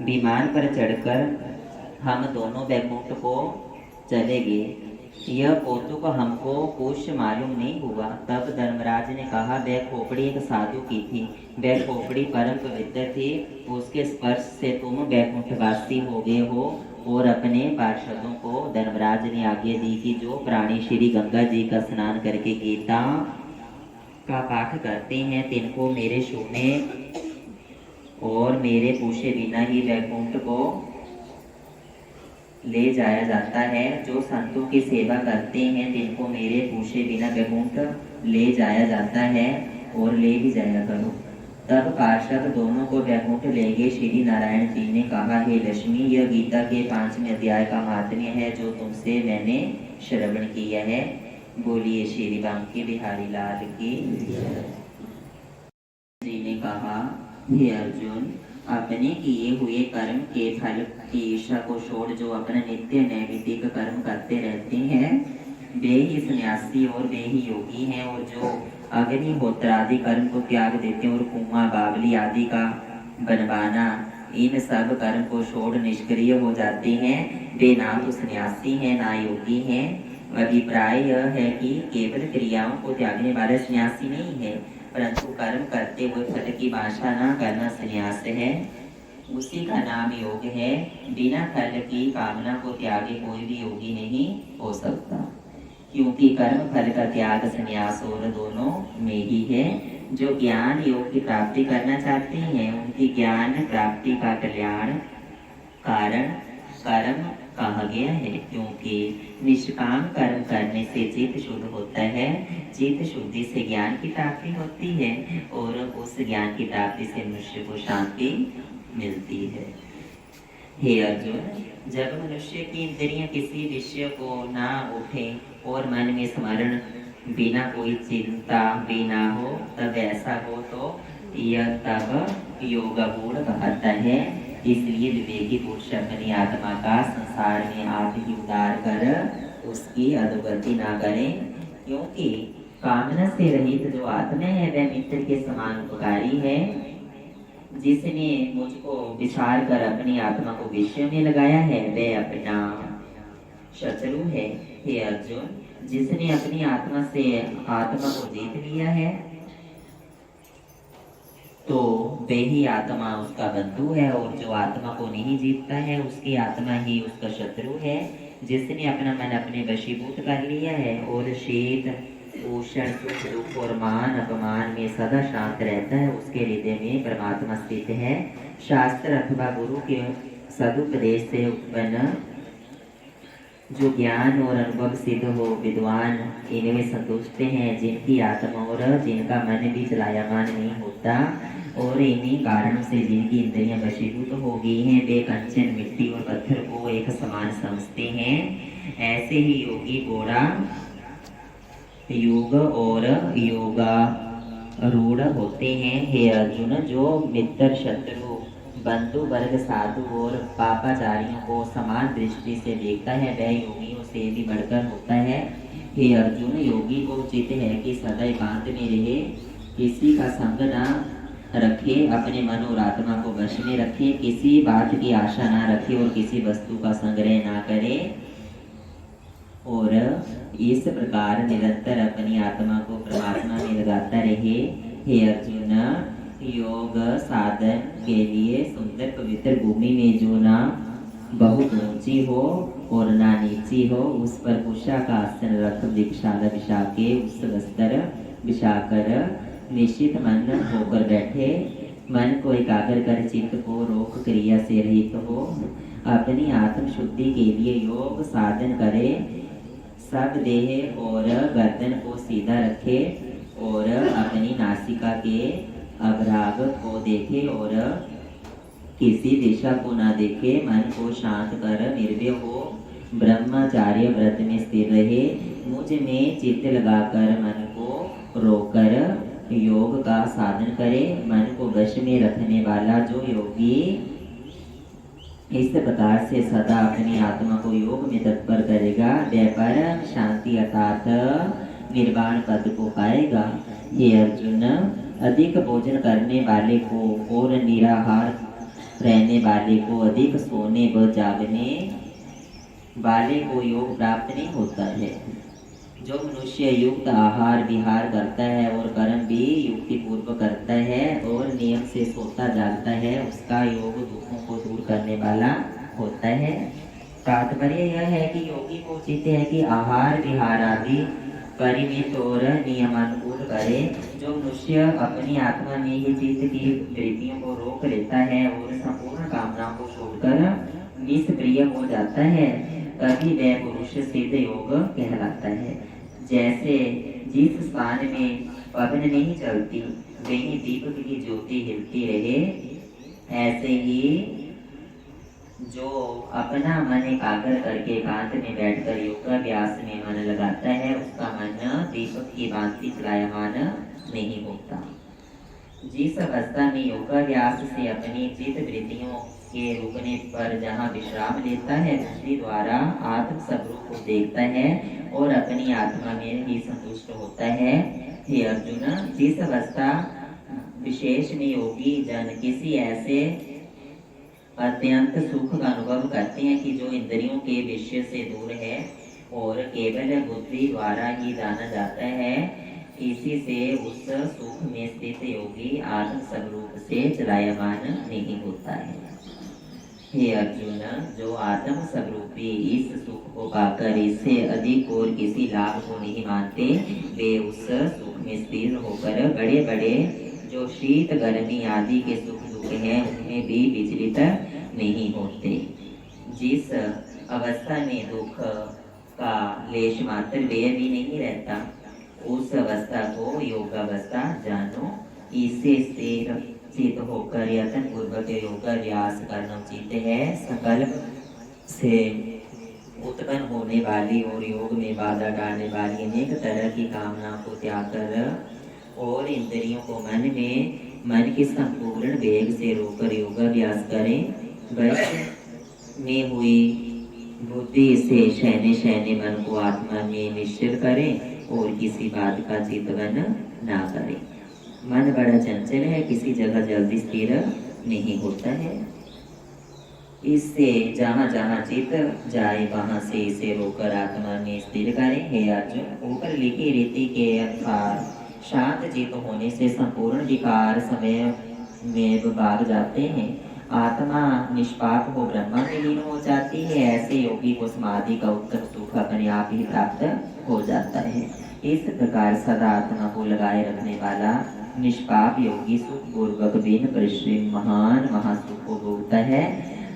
विमान पर चढ़कर हम दोनों वैकुंठ को चले गए। यह कौतुक हमको कुछ मालूम नहीं हुआ। तब धर्मराज ने कहा, वह खोपड़ी एक साधु की थी। वह खोपड़ी परम पवित्र थी। उसके स्पर्श से तुम वैकुंठवासी हो गए हो। और अपने पार्षदों को धर्मराज ने आज्ञा दी कि जो प्राणी श्री गंगा जी का स्नान करके गीता का पाठ करते हैं, तिनको मेरे छूने और मेरे पूछे बिना ही वैकुंठ को ले जाया जाता है। जो संतों की सेवा करते हैं, तिनको मेरे पूछे बिना वैकुंठ ले जाया जाता है और ले भी जाया करो। तब पार्षद दोनों को वैकुंठ ले गए। श्री नारायण जी ने कहा, हे लक्ष्मी, यह गीता के 5वें अध्याय का महात्म्य है जो तुमसे मैंने श्रवण किया है। बोलिए श्री बांके बिहारी लाल की। जी ने कहा, हे अर्जुन, अपने किए हुए कर्म के फल की ईर्षा को छोड़ जो अपना नित्य नैमित्तिक कर्म करते रहते हैं, वे ही सन्यासी और वे ही योगी हैं। और जो अग्निहोत्र आदि कर्म को त्याग देते हैं और कुआं बावली आदि का बनवाना, इन सब कर्म को छोड़ निष्क्रिय हो जाते हैं, वे ना तो सन्यासी हैं ना योगी हैं। अभिप्राय यह है कि केवल क्रियाओं को त्यागने वाला सन्यासी नहीं है, परंतु कर्म करते हुए फल की आशा न करना संन्यास है। उसी का नाम योग है। बिना फल की कामना को त्यागे कोई भी योगी नहीं हो सकता, क्योंकि कर्म फल का त्याग संन्यास और दोनों में ही है। जो ज्ञान योग की प्राप्ति करना चाहते हैं, उनकी ज्ञान प्राप्ति का कल्याण कारण कर्म कहा गया है, क्योंकि निष्काम कर्म करने से चित्त शुद्ध होता है। चित्त शुद्धि से ज्ञान की प्राप्ति होती है और उस ज्ञान की प्राप्ति से मनुष्य को शांति मिलती है। हे अर्जुन, जब मनुष्य की इंद्रियां किसी विषय को ना उठे और मन में स्मरण बिना कोई चिंता भी ना हो, तब ऐसा हो तो यह तब योग गुण कहता है। इसलिए विवेकी पुरुष अपनी आत्मा का संसार में आप ही उदार कर उसकी अधोगति ना करें, क्योंकि कामना से रहित जो आत्मा है वह मित्र के समान उपकारी है। जिसने मुझको विचार कर अपनी आत्मा को विषय में लगाया है, वह अपना शत्रु है। हे अर्जुन, जिसने अपनी आत्मा से आत्मा को जीत लिया है, तो वे ही आत्मा उसका बंधु है, और जो आत्मा को नहीं जीतता है, उसकी आत्मा ही उसका शत्रु है। जिसने अपना मन अपने वशीभूत कर लिया है और शीत उष्ण सुख दुख और मान अपमान में सदा शांत रहता है, उसके हृदय में परमात्मा स्थित है। शास्त्र अथवा गुरु के सदुपदेश से उत्पन्न जो ज्ञान और अनुभव सिद्ध हो, विद्वान इनमें संतुष्ट हैं। जिनकी आत्मा और जिनका मन भी चलायमान नहीं होता और इन्हीं कारणों से जिनकी इंद्रियां वशीभूत हो गई हैं, वे कंचन मिट्टी और पत्थर को एक समान समझते हैं। ऐसे ही योगी घोड़ा योग और योगा रूढ़ होते हैं। हे अर्जुन, जो मित्र शत्रु बंधु वर्ग साधु और पापाचारियों को समान दृष्टि से देखता है, वह योगियों से भी बढ़कर होता है। हे अर्जुन, योगी को उचित है कि सदा एकांत में रहे, किसी का संग न रखे, अपने मन और आत्मा को वश में रखे, किसी बात की आशा ना रखे और किसी वस्तु का संग्रह ना करे, और इस प्रकार निरंतर अपनी आत्मा को परमात्मा में लगाता रहे। हे अर्जुन, योग साधन के लिए सुंदर पवित्र भूमि में जो ना बहुत ऊंची हो और ना नीची हो, उस पर कुशा का आसन रख दीक्षाला बिछा के उस वस्त्र बिछाकर निश्चित मन होकर बैठे। मन को एकाग्र कर चित्त को रोक क्रिया से रहित हो, अपनी आत्म शुद्धि के लिए योग साधन करे। सब देह और गर्दन को सीधा रखे और अपनी नासिका के अभ्राग को देखे और किसी दिशा को ना देखे। मन को शांत कर निर्भय हो, ब्रह्मचार्य व्रत में स्थिर रहे। मुझ में चित्त लगाकर मन को रोककर योग का साधन करे। मन को वश में रखने वाला जो योगी इस प्रकार से सदा अपनी आत्मा को योग में तत्पर करेगा, वह परम शांति अर्थात निर्वाण पद को पाएगा। ये अर्जुन, अधिक भोजन करने वाले को और निराहार रहने वाले को अधिक सोने व जागने वाले को योग प्राप्त नहीं होता है। जो मनुष्य युक्त आहार विहार करता है और कर्म भी युक्ति पूर्व करता है और नियम से सोता जागता है, उसका योग दुखों को दूर करने वाला होता है। तात्पर्य यह है कि योगी को उचित है कि आहार विहार आदि परिमित और नियमानुकूल करे। जो मनुष्य अपनी आत्मा में ही चित्त की वृत्तियों को रोक लेता है और संपूर्ण कामनाओं को छोड़कर निष्क्रिय हो जाता है, तभी वह पुरुष सिद्ध योग कहलाता है। जैसे जिस स्थान में पवन नहीं चलती वहीं दीपक की ज्योति हिलती रहे, ऐसे ही जो अपना मन एकाग्र करके एकांत में बैठकर योगाभ्यास में मन लगाता है, उसका मन दीपक की भांति चलायमान नहीं होता। जिस अवस्था में योगाभ्यास से अपनी चित्त वृत्तियों के रुकने पर जहाँ विश्राम लेता है, उसके द्वारा आत्म स्वरूप को देखता है और अपनी आत्मा में ही संतुष्ट होता है। हे अर्जुन, जिस अवस्था विशेष में योगी जन किसी ऐसे अत्यंत सुख का अनुभव करते हैं कि जो इंद्रियों के विषय से दूर है और केवल बुद्धि द्वारा ही जाना जाता है, इसी से उस सुख में स्थित योगी आत्म स्वरूप से चलायमान नहीं होता है। हे अर्जुन, जो आत्म स्वरूपी इस सुख को पाकर इससे अधिक और किसी लाभ को नहीं मानते, वे उस सुख में स्थिर होकर बड़े बड़े जो शीत गर्मी आदि के सुख दुख हैं उनमें भी विचलित नहीं होते। जिस अवस्था में दुख का लेश मात्र व्यय भी नहीं रहता, उस अवस्था को योग अवस्था जानो। इससे स्थिर चित होकर यत्न पूर्वक योगाभ्यास करना उचित है। संकल्प से उत्पन्न होने वाली और योग में बाधा डालने वाली अनेक तरह की कामनाओं को त्याग कर और इंद्रियों को मन के संपूर्ण वेग से रोककर योगाभ्यास करें। वश में हुई बुद्धि से शहने शहने मन को आत्मा में निश्चल करें और किसी बात का चिंतन ना करें। मन बड़ा चंचल है, किसी जगह जल्दी स्थिर नहीं होता है। इससे जहाँ जहाँ चित जाए वहाँ से इसे रोकर आत्मा में स्थिर करें। हे अर्जुन, ऊपर लिखी रीति के अनुसार शांत चित होने से संपूर्ण विकार समय में भाग जाते हैं। आत्मा निष्पाप हो ब्रह्म में लीन हो जाती है। ऐसे योगी को समाधि का उत्तम सुख अपने आप ही प्राप्त हो जाता है। इस प्रकार सदा आत्मा को लगाए रखने वाला निष्पाप योगी सुख पूर्वक बिन परिश्रम महान महासुख को भोगता है।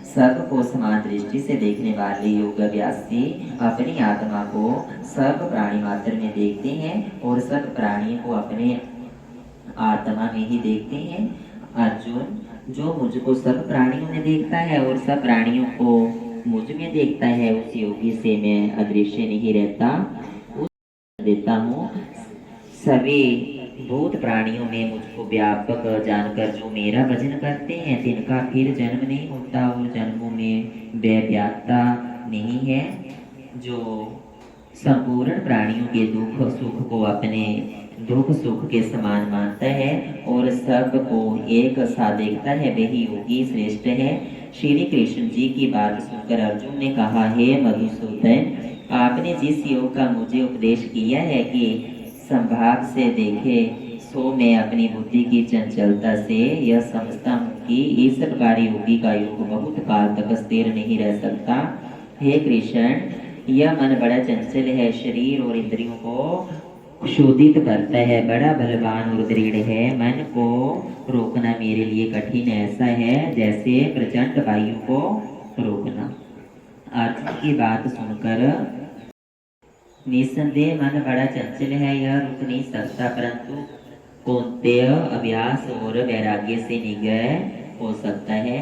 सब को समान दृष्टि से देखने वाले योगाभ्यासी अपनी आत्मा को सब प्राणी मात्र में देखते हैं और सब प्राणियों को अपने आत्मा में ही देखते हैं। अर्जुन, जो मुझको सब प्राणियों में देखता है और सब प्राणियों को मुझ में देखता है, उस योगी से मैं अदृश्य नहीं रहता, उस देता हूँ। सभी भूत प्राणियों में मुझको व्यापक जानकर जो मेरा भजन करते हैं, तिनका फिर जन्म नहीं होता और जन्मों में व्याप्यता नहीं है। जो संपूर्ण प्राणियों के दुख सुख को अपने दुख सुख के समान मानता है और सब को एक सा देखता है, वही योगी श्रेष्ठ है। श्री कृष्ण जी की बात सुनकर अर्जुन ने कहा, हे मधुसूदन, आपने जिस योग का मुझे उपदेश किया है कि संभाग से देखे, सो मैं अपनी बुद्धि की चंचलता से यह समझता हूँ कि इस प्रकार योगी का योग बहुत काल तक स्थिर नहीं रह सकता। हे कृष्ण, यह मन बड़ा चंचल है, शरीर और इंद्रियों को शोधित करता है, बड़ा बलवान और दृढ़ है। मन को रोकना मेरे लिए कठिन ऐसा है जैसे प्रचंड वायु को रोकना। अर्जुन की बात सुनकर निस्संदेह मन बड़ा चंचल है, यह रुक नहीं सकता, परंतु कौन्तेय अभ्यास और वैराग्य से निग्रह हो सकता है।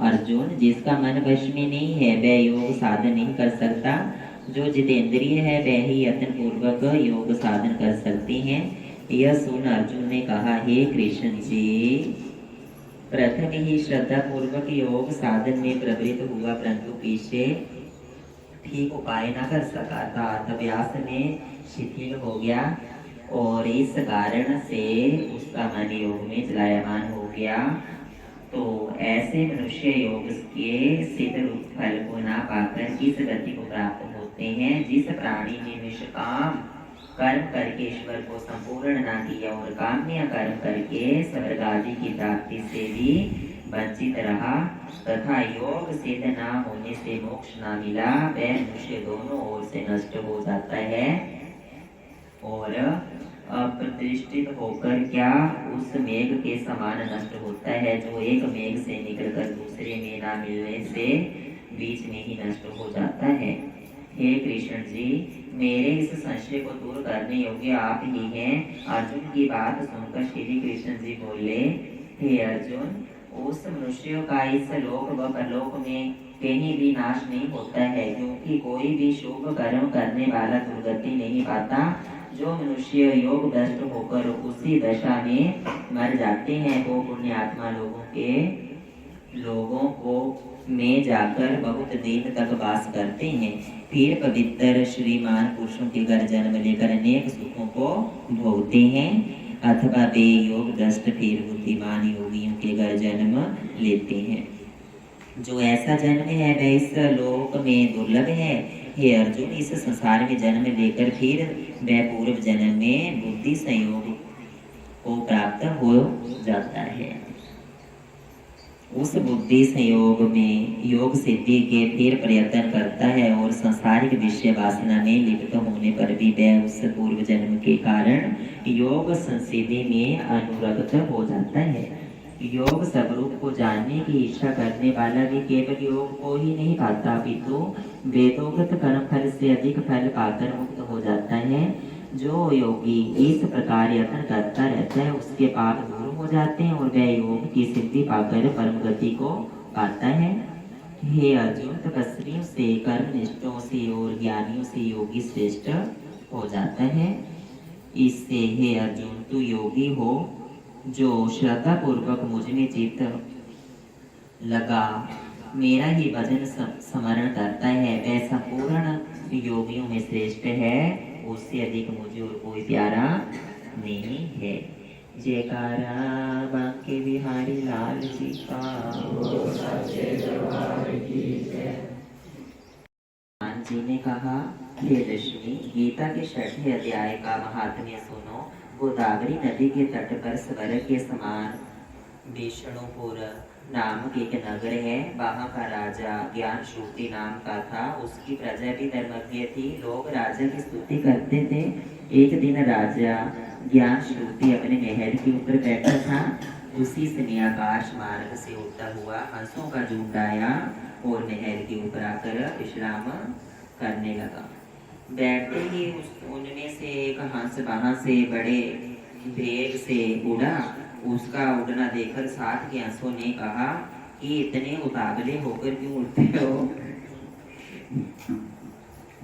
अर्जुन, जिसका मन वश में नहीं है वह योग साधन नहीं कर सकता। जो जितेंद्रिय है वह ही यत्न पूर्वक योग साधन कर सकते हैं। यह सुन अर्जुन ने कहा, हे कृष्ण जी, प्रथम ही श्रद्धा पूर्वक योग साधन में प्रवृत्त हुआ, परंतु पीछे ठीक उपाय न कर सका था, अभ्यास में शिथिल हो गया और इस कारण से उसका मन योग में चलायमान हो गया। तो ऐसे मनुष्य योग के सिद्ध रूप फल को ना पाकर किस गति को प्राप्त होते हैं? जिस प्राणी ने निष्काम कर्म करके ईश्वर को संपूर्ण ना किया और काम्य कर्म करके स्वर्ग आदि की प्राप्ति से भी वंचित रहा तथा योग सिद्ध ना होने से मोक्ष ना मिला, वह मनुष्य दोनों ओर से नष्ट हो जाता है और अप्रतिष्ठित होकर क्या उस मेघ के समान नष्ट होता है जो एक मेघ से निकलकर दूसरे में ना मिलने से बीच में ही नष्ट हो जाता है। हे कृष्ण जी, मेरे इस संशय को दूर करने योग्य आप ही हैं। अर्जुन की बात सुनकर श्री कृष्ण जी बोले, हे अर्जुन, उस मनुष्य का इस लोक व परलोक में कहीं भी नाश नहीं होता है, क्योंकि कोई भी शुभ कर्म करने वाला दुर्गति नहीं पाता। जो मनुष्य योग भ्रष्ट होकर उसी दशा में मर जाते हैं वो पुण्य आत्मा लोगों को में जाकर बहुत दिन तक वास करते हैं, फिर पवित्र श्रीमान पुरुषों के घर जन्म लेकर अनेक सुखों को भोगते हैं, अथवा वे योग भ्रष्ट फिर बुद्धिमान योगियों के घर जन्म लेते हैं। जो ऐसा जन्म है वह इस लोक में दुर्लभ है। हे अर्जुन, इस संसार में जन्म लेकर फिर वह पूर्व जन्म में बुद्धि संयोग को प्राप्त हो जाता है। उस बुद्धि संयोग में योग सिद्धि के फिर प्रयत्न करता है और सांसारिक विषय वासना में लिप्त होने पर भी वह उस पूर्व जन्म के कारण योग संसिद्धि में अनुरक्त हो जाता है। योग स्वरूप को जानने की इच्छा करने वाला भी केवल योग को ही नहीं पाता, अपितु वेदोक्त कर्म फल से अधिक फल पाकर मुक्त हो जाता है। जो योगी इस प्रकार यत्न करता रहता है उसके पाप दूर हो जाते हैं और वह योग की सिद्धि पाकर परम गति को पाता है। हे अर्जुन, तपस्वियों से, कर्मनिष्ठों से और ज्ञानियों से योगी श्रेष्ठ हो जाता है। इससे हे अर्जुन, तू योगी हो जो श्रद्धा पूर्वक मुझ में चित्त लगा मेरा ही भजन स्मरण करता है, वह संपूर्ण योगियों में श्रेष्ठ है। उससे अधिक मुझे और कोई प्यारा नहीं है। जयकारा बांके बिहारी लाल जी का। जी ने कहा, हे रश्मि, गीता के 6वें अध्याय का महात्म्य सुनो। गोदावरी नदी के तट पर स्वर्ग के समान विष्णुपुर नामक एक नगर है। वहाँ का राजा ज्ञान श्रुति नाम का था। उसकी प्रजा भी धर्मज्ञ थी। लोग राजा की स्तुति करते थे। एक दिन राजा ज्ञान श्रुति अपने महल के ऊपर बैठा था। उसी समय आकाश मार्ग से उड़ता हुआ हंसों का झुंड आया और महल के ऊपर आकर विश्राम करने लगा। बैठते ही उनमें से एक हंस वहां से बड़े वेग से उड़ा। उसका उड़ना देखकर साथ के हंसों ने कहा कि इतने उतावले होकर क्यों उड़ते हो?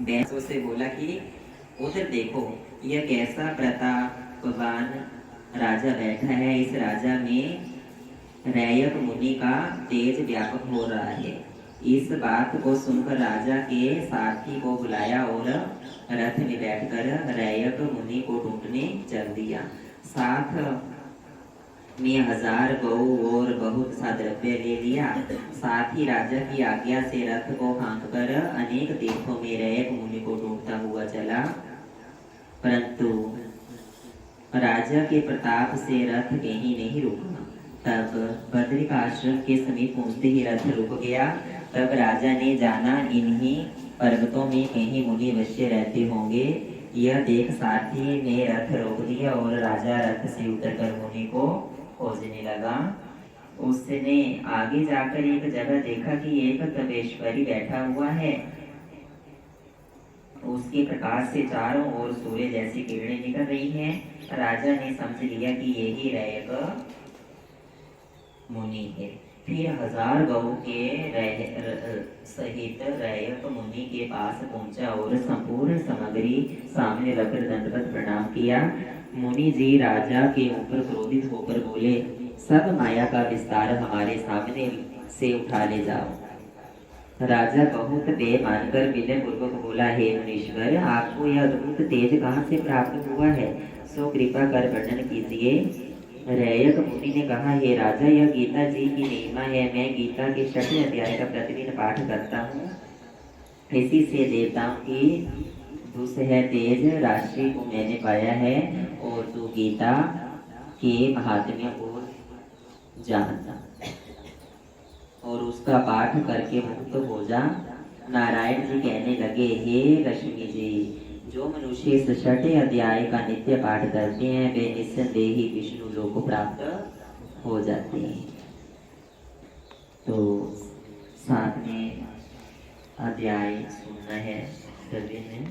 बैसों से बोला कि उधर देखो, यह कैसा प्रतापवान राजा बैठा है। इस राजा में रैयत मुनि का तेज व्यापक हो रहा है। इस बात को सुनकर राजा के साथी को बुलाया और रथ में बैठकर रैयत मुनि को ढूंढने चल दिया। साथ में 1000 गऊ और बहुत सा द्रव्य ले लिया। साथ ही राजा की आज्ञा से रथ को हाँककर अनेक तीर्थों में रैयत मुनि को ढूंढता हुआ चला, परंतु राजा के प्रताप से रथ कहीं नहीं रुका। तब बद्रिक आश्रम के समीप पहुंचते ही रथ रुक गया। तब राजा ने जाना इन्हीं पर्वतों में कहीं मुनि अवश्य रहते होंगे। यह देख सारथी ने रथ रोक दिया और राजा रथ से उतरकर मुनि को खोजने लगा। उसने आगे जाकर एक जगह देखा कि एक तपेश्वरी बैठा हुआ है। उसके प्रकाश से चारों ओर सूर्य जैसी किरणें निकल रही हैं। राजा ने समझ लिया कि यही रैयत मुनि है। फिर 1000 गऊ के सहित रैयत मुनि के पास पहुंचा और संपूर्ण सामग्री सामने रखकर दंडवत प्रणाम किया। मुनि जी राजा के ऊपर क्रोधित होकर बोले, सब माया का विस्तार हमारे सामने से उठा ले जाओ। राजा बहुत देर मानकर विनय पूर्वक बोला, हे मुनीश्वर, आपको यह अद्भुत तेज कहाँ से प्राप्त हुआ है? सो कृपा कर वर्णन कीजिए। रैयत मुनि ने कहा, हे राजा, यह गीता जी की महिमा है। मैं गीता के 6वें अध्याय का प्रतिदिन पाठ करता हूँ। इसी से देवताओं की दुसह तेज राशि को मैंने पाया है। और तू गीता के महात्म्य को जानना और उसका पाठ करके मुक्त हो जा। नारायण जी कहने लगे, हे लक्ष्मी जी, जो मनुष्य इस 6ठे अध्याय का नित्य पाठ करते हैं वे निस्संदेह ही विष्णु लोक को प्राप्त हो जाते हैं। तो 7वें अध्याय सुनना है सभी ने।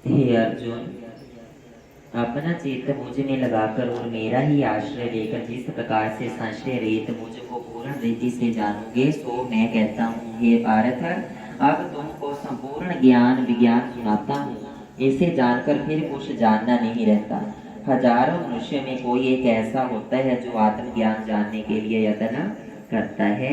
हे अर्जुन, अपना चित्त मुझ में लगाकर और मेरा ही आश्रय लेकर जिस प्रकार से संशय रहित मुझको पूर्ण रीति से जानोगे, सो मैं कहता हूँ। हे पार्थ, अब तुमको संपूर्ण ज्ञान विज्ञान सुनाता हूँ। इसे जानकर फिर कुछ जानना नहीं रहता। हजारों मनुष्य में कोई एक ऐसा होता है जो आत्मज्ञान जानने के लिए यत्न करता है,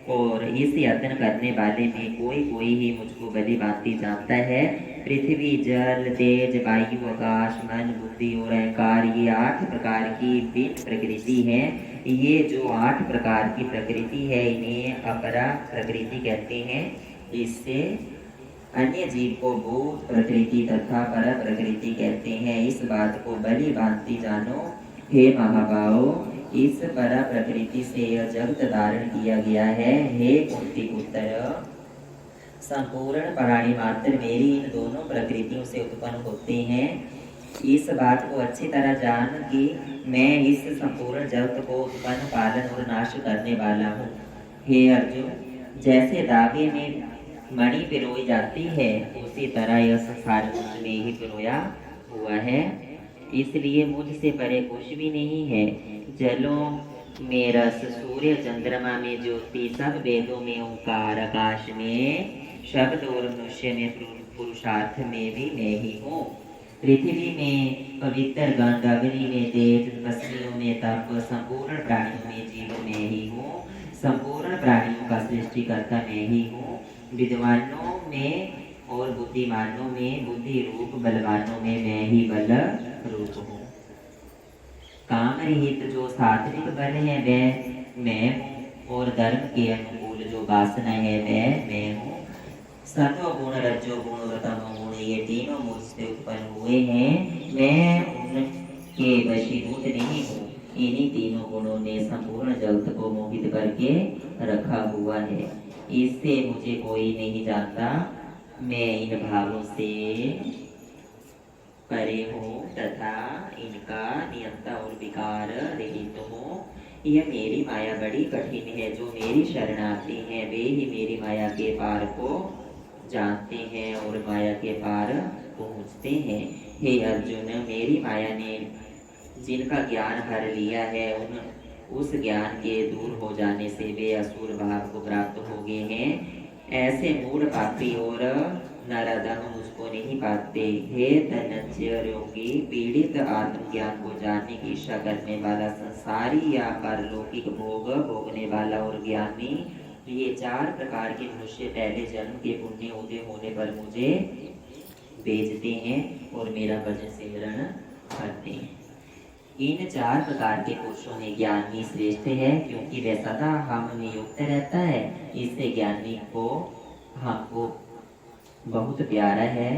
और इस यत्न करने वाले में कोई कोई ही मुझको भली भांति जानता है। पृथ्वी, जल, तेज, वायु, आकाश, मन, बुद्धि और अहंकार, ये 8 प्रकार की भिन्न प्रकृति है। ये जो 8 प्रकार की प्रकृति है इन्हें अपरा प्रकृति कहते हैं। इससे अन्य जीव को भूत प्रकृति तथा पर प्रकृति कहते हैं। इस बात को भली भांति जानो हे महाबाहो, इस पर प्रकृति से यह जगत धारण किया गया है। हे कुंती पुत्र, संपूर्ण प्राणी मात्र मेरी इन दोनों प्रकृतियों से उत्पन्न होते हैं। इस बात को अच्छी तरह जान कि मैं इस संपूर्ण जगत को उत्पन्न, पालन और नाश करने वाला हूँ। हे अर्जुन, जैसे धागे में मणि पिरोई जाती है, उसी तरह यह संसार मुझ में ही पिरोया हुआ है। इसलिए मुझसे परे कुछ भी नहीं है। जलों में रस, सूर्य चंद्रमा में ज्योति, सब वेदों में ओंकार, आकाश में शब्द और मनुष्य में पुरुषार्थ में भी मैं ही हूँ। पृथ्वी में पवित्र गंध, अग्नि में तेज, पश्चिमों में तप, संपूर्ण प्राणियों में जीव मैं ही हूँ। संपूर्ण प्राणियों का सृष्टिकर्ता मैं ही हूँ। विद्वानों में और बुद्धिमानों में बुद्धि रूप, बलवानों में मैं ही बल रूप हूँ। काम रहित जो सात्विक बल है वह मैं हूँ, और धर्म के अनुकूल जो वासना है वह मैं हूँ। सत्व गुण, रजो गुण और तमो गुण, ये तीनों मुझसे उत्पन्न हुए हैं। मैं उनके वशीभूत नहीं हूँ। इन्हीं तीनों गुणों ने संपूर्ण जगत को मोहित करके रखा हुआ है। इससे मुझे कोई नहीं जानता। मैं इन भावों से परे हूँ तथा इनका नियंता और विकार रहित हूँ। यह मेरी माया बड़ी कठिन है। जो मेरी शरणार्थी हैं वे ही मेरी माया के पार को जानते हैं और माया के पार पहुँचते हैं। हे अर्जुन, मेरी माया ने जिनका ज्ञान हर लिया है उस ज्ञान के दूर हो जाने से वे असुर भाव को प्राप्त हो गए हैं। ऐसे मूढ़ पापी और नराधम मुझको नहीं पाते। हे धनंजय योगी, पीड़ित आत्मज्ञान को जानने की इच्छा करने वाला, संसारी या पारलौकिक भोग भोगने वाला और ज्ञानी, ये 4 प्रकार के मनुष्य पहले जन्म के पुण्य उदय होने पर मुझे बेचते हैं और मेरा भजन सिमरण करते हैं। इन 4 प्रकार के पुरुषों में ज्ञानी श्रेष्ठ है, क्योंकि वह सदा हम में युक्त रहता है। इससे ज्ञानी को हमको बहुत प्यारा है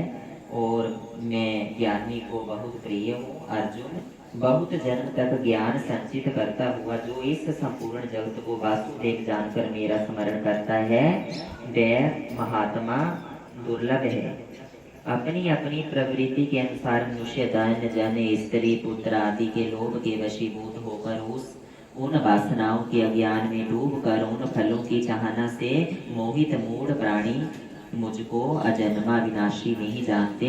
और मैं ज्ञानी को बहुत प्रिय हूँ। अर्जुन, बहुत जन्म तक ज्ञान संचित करता हुआ जो इस संपूर्ण जगत को वासुदेव जानकर मेरा स्मरण करता है वह महात्मा दुर्लभ है। अपनी अपनी प्रवृत्ति के अनुसार मनुष्य धन, जन, स्त्री, पुत्र आदि के लोभ के वशीभूत होकर उन वासनाओं के अज्ञान में डूबकर उन फलों की चाहना से मोहित मूढ़ प्राणी मुझको अजन्मा विनाशी नहीं जानते।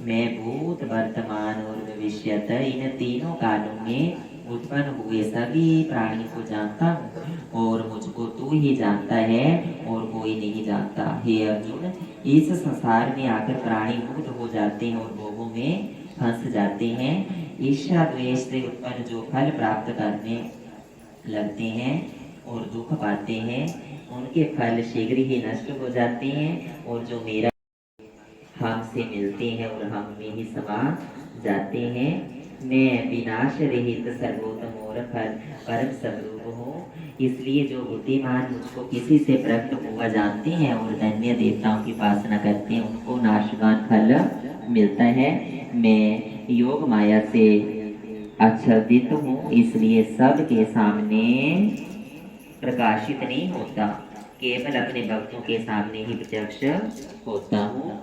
मैं भूत, वर्तमान और भविष्यत इन तीनों कालों में उत्पन्न हुए सभी प्राणी को जानता हूँ और मुझको तू ही जानता है और कोई नहीं जानता। हे अर्जुन, इस संसार में आकर प्राणी मुक्त हो जाते हैं और भोगों में फंस जाते हैं। ईर्ष्या द्वेष से उत्पन्न जो फल प्राप्त करने लगते हैं और दुख पाते हैं उनके फल शीघ्र ही नष्ट हो जाते हैं, और जो मेरा हमसे मिलते हैं और हम में ही समा जाते हैं। मैं विनाश रहित सर्वोत्तम और परम स्वरूप हूँ। इसलिए जो बुद्धिमान मुझको किसी से प्रकट हुआ जानते हैं और धन्य देवताओं की उपासना करते हैं, उनको नाशवान फल मिलता है। मैं योग माया से आच्छादित हूँ, इसलिए सबके सामने प्रकाशित नहीं होता, केवल अपने भक्तों के सामने ही प्रत्यक्ष होता हूँ।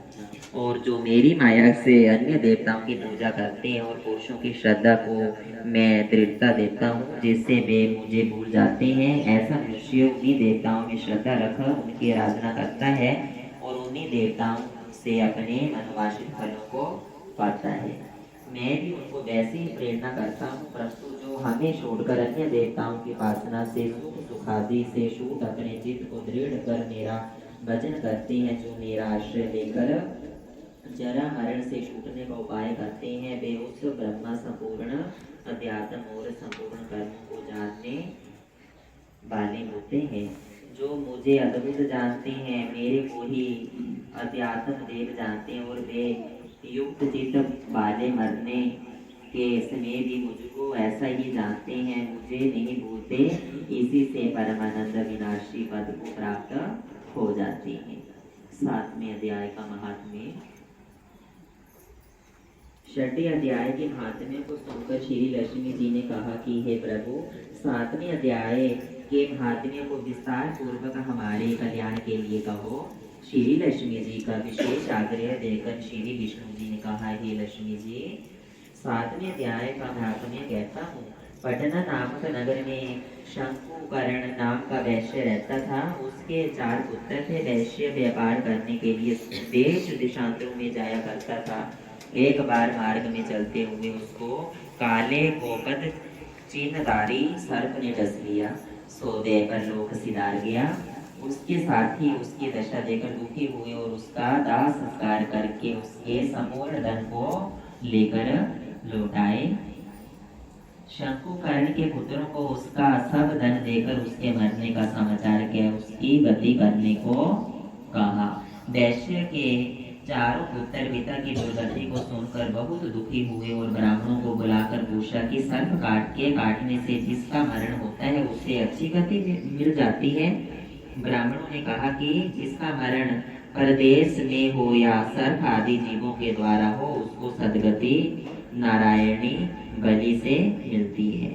और जो मेरी माया से अन्य देवताओं की पूजा करते हैं और पुरुषों की श्रद्धा को मैं दृढ़ता देता हूँ, जिससे वे मुझे भूल जाते हैं, ऐसा मनुष्य उन्हीं देवताओं में श्रद्धा रख उनकी आराधना करता है और उन्हीं देवताओं से अपने मनोवांछित फलों को पाता है। मैं भी उनको वैसे ही प्रेरणा करता हूँ, परंतु जो हमें छोड़कर अन्य देवताओं की उपासना से सुख आदि से छूट अपने चित्त को दृढ़ कर मेरा भजन करते हैं, जो मेरा आश्रय लेकर जरा मरण से छूटने का उपाय करते हैं, वे उस ब्रह्मा संपूर्ण अध्यात्म और संपूर्ण कर्मों को जानने वाले होते हैं। जो मुझे अद्भुत जानते हैं, मेरे को ही अध्यात्म देव जानते हैं, और वे युक्त चित्त वाले मरने के समय भी मुझको ऐसा ही जानते हैं, मुझे नहीं भूलते। इसी से परमानंद विनाशी पद को प्राप्त हो जाते हैं। 7वें अध्याय का महात्म्य। 6ठे अध्याय के महात्म्य को सुनकर श्री लक्ष्मी जी ने कहा कि हे प्रभु, 7वें अध्याय के महात्म्य को विस्तार पूर्वक हमारे कल्याण के लिए कहो। श्री लक्ष्मी जी का विशेष आग्रह देकर श्री विष्णु जी ने कहा, हे लक्ष्मी जी, 7वें अध्याय का महात्म्य कहता हूँ। पटना नामक नगर में शंकुकर्ण नाम का वैश्य रहता था। उसके 4 पुत्र थे। वैश्य व्यापार करने के लिए देश देशांतरों में जाया करता था। एक बार मार्ग में चलते हुए उसको काले गोपद चिन्हधारी सर्प ने डस लिया। सो देकर लोक सिधार गया। उसके साथी उसकी दशा देखकर दुखी हुए और उसका दाह संस्कार करके उसके संपूर्ण धन को लेकर लौटाए। शंकुकर्ण के पुत्रों को उसका सब धन देकर उसके मरने का समाचार कह उसकी गति करने को कहा। वैश्य के 4 पुत्र पिता की दुर्गति को सुनकर बहुत दुखी हुए और ब्राह्मणों को बुलाकर पूछा कि सर्प काटने से जिसका मरण होता है उसे अच्छी गति मिल जाती है। ब्राह्मणों ने कहा कि जिसका मरण परदेश में हो या सर्प आदि जीवों के द्वारा हो, उसको सदगति नारायणी बलि से मिलती है।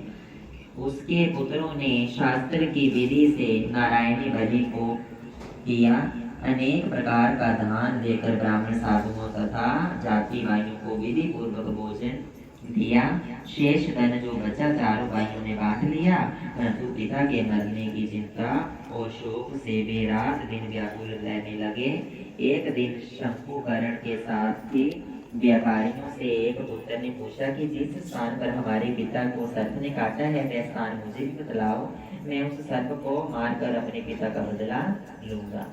उसके पुत्रों ने शास्त्र की विधि से नारायणी बलि को किया। अनेक प्रकार का दान देकर ब्राह्मण साधुओं तथा जाति भाइयों को विधि पूर्वक भोजन दिया। शेष धन जो बचा 4 भाइयों ने बांट लिया, परंतु पिता के मरने की चिंता और शोक से वे रात दिन व्याकुल रहने लगे। एक दिन शंकुकर्ण के साथ ही व्यापारियों से एक पुत्र ने पूछा कि जिस स्थान पर हमारे पिता को सर्प ने काटा है, वह स्थान मुझे भी बतलाओ, मैं उस सर्प को मारकर अपने पिता का बदला लूंगा।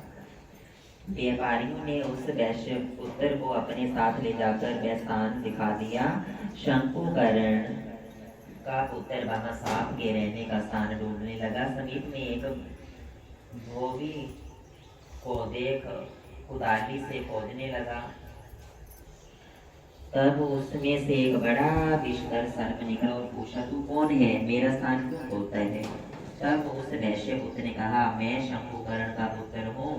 व्यापारियों ने उस वैश्य पुत्र को अपने साथ ले जाकर वह स्थान दिखा दिया। शंकुकर्ण का पुत्र वहां सांप के रहने का स्थान ढूंढने लगा। समीप में एक धोबी को देख कुदाली से खोदने लगा। तब उसमें से एक बड़ा विषधर सर्प निकला और पूछा, तू कौन है, मेरा स्थान क्यों खोदता है? तब उस वैश्य पुत्र ने कहा, मैं शंकुकर्ण का पुत्र हूँ।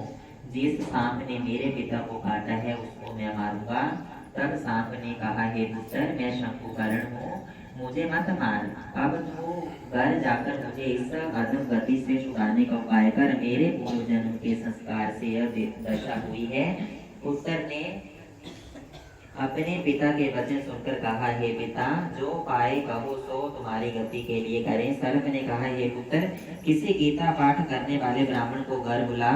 जिस सांप ने मेरे पिता को काटा है उसको मैं मारूंगा। तब सांप ने कहा, हे पुत्र, मैं शंकुकर्ण हूँ, मुझे मत मार। अब तू घर जाकर मुझे इस अधम गति से छुड़ाने का उपाय कर। मेरे पूर्व जन्म के संस्कार से यह दशा हुई है। पुत्र ने अपने पिता के वचन सुनकर कहा, हे पिता, जो पाए कहो सो तुम्हारी गति के लिए करें। सर्प ने कहा, हे पुत्र, किसी गीता पाठ करने वाले ब्राह्मण को घर बुला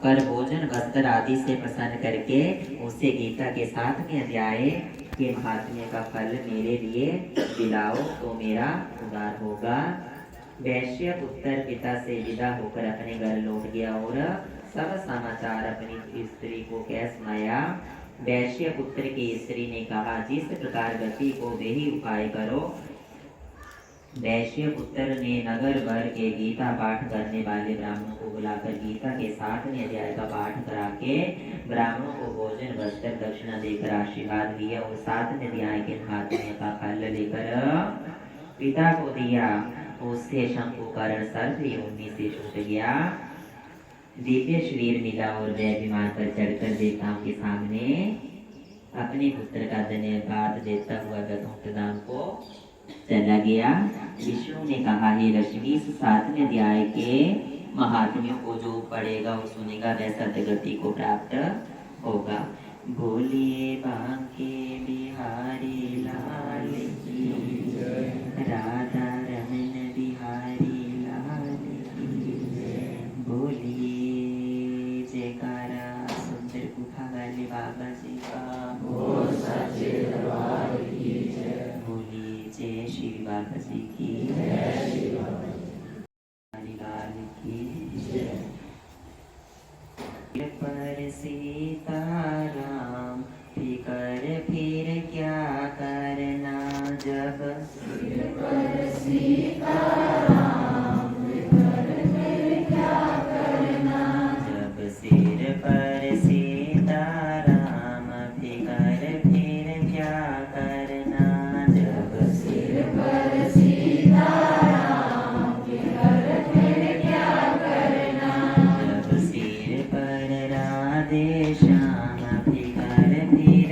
कर भोजन वस्त्र आदि से प्रसन्न करके उसे गीता के 7वें अध्याय के महात्म्य का फल मेरे लिए दिलाओ तो मेरा उद्धार होगा। वैश्य पुत्र पिता से विदा होकर अपने घर लौट गया और सब समाचार अपनी स्त्री को कह सुनाया। वैश्य पुत्र की स्त्री ने कहा, जिस प्रकार गति को वही उपाय करो वैश्य पुत्र ने नगर भर के गीता पाठ करने वाले ब्राह्मणों को बुलाकर गीता के 7वें अध्याय का पाठ करा के ब्राह्मणों को भोजन वस्त्र दक्षिणा देकर आशीर्वाद दिया और 7वें अध्याय के महात्म्य का फल लेकर पिता को दिया। उससे शंकुकर्ण सर्प योनि से छूट गया, दिव्य शरीर मिला और वह विमान पर चढ़कर देवताओं के सामने अपने पुत्र का धन्यवाद देता हुआ गतों को चला गया। विष्णु ने कहा, हे लक्ष्मी, 7वें अध्याय के महात्म्यों को जो पढ़ेगा और सुनेगा वह सदगति को प्राप्त होगा। बोलिए बांके बिहारी लाल की, राधा रमन बिहारी लाल की। बोलिए जयकारा सुंदर गुफा वाले बाबा जी का। बोलिए जय श्री बाबा जी की, लाल की। पर सीताराम फिकर फिर क्या करना, जब जब सिर पर सीताराम फिकर फिर क्या करना, जब सिर पर जब सिर पर राधे श्याम फिकर फिर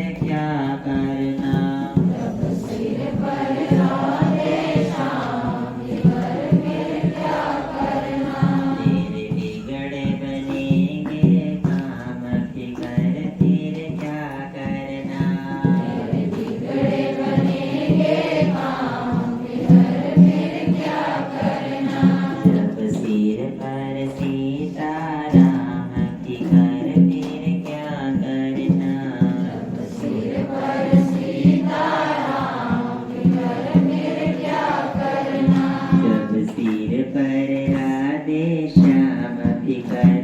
क्या करना, तेरे बिगड़े बनेंगे काम फिकर फिर क्या करना, जब सिर पर सीताराम फिकर फिर क्या करना, जब सिर पर राधे श्याम फिकर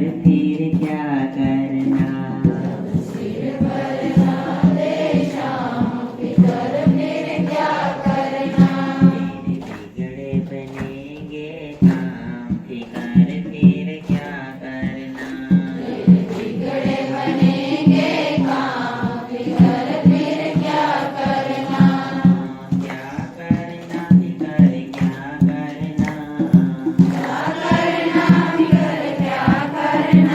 फिर क्या करना, तेरे बिगड़े बनेंगे काम फिकर फिर क्या करना, क्या करना फिकर क्या करना,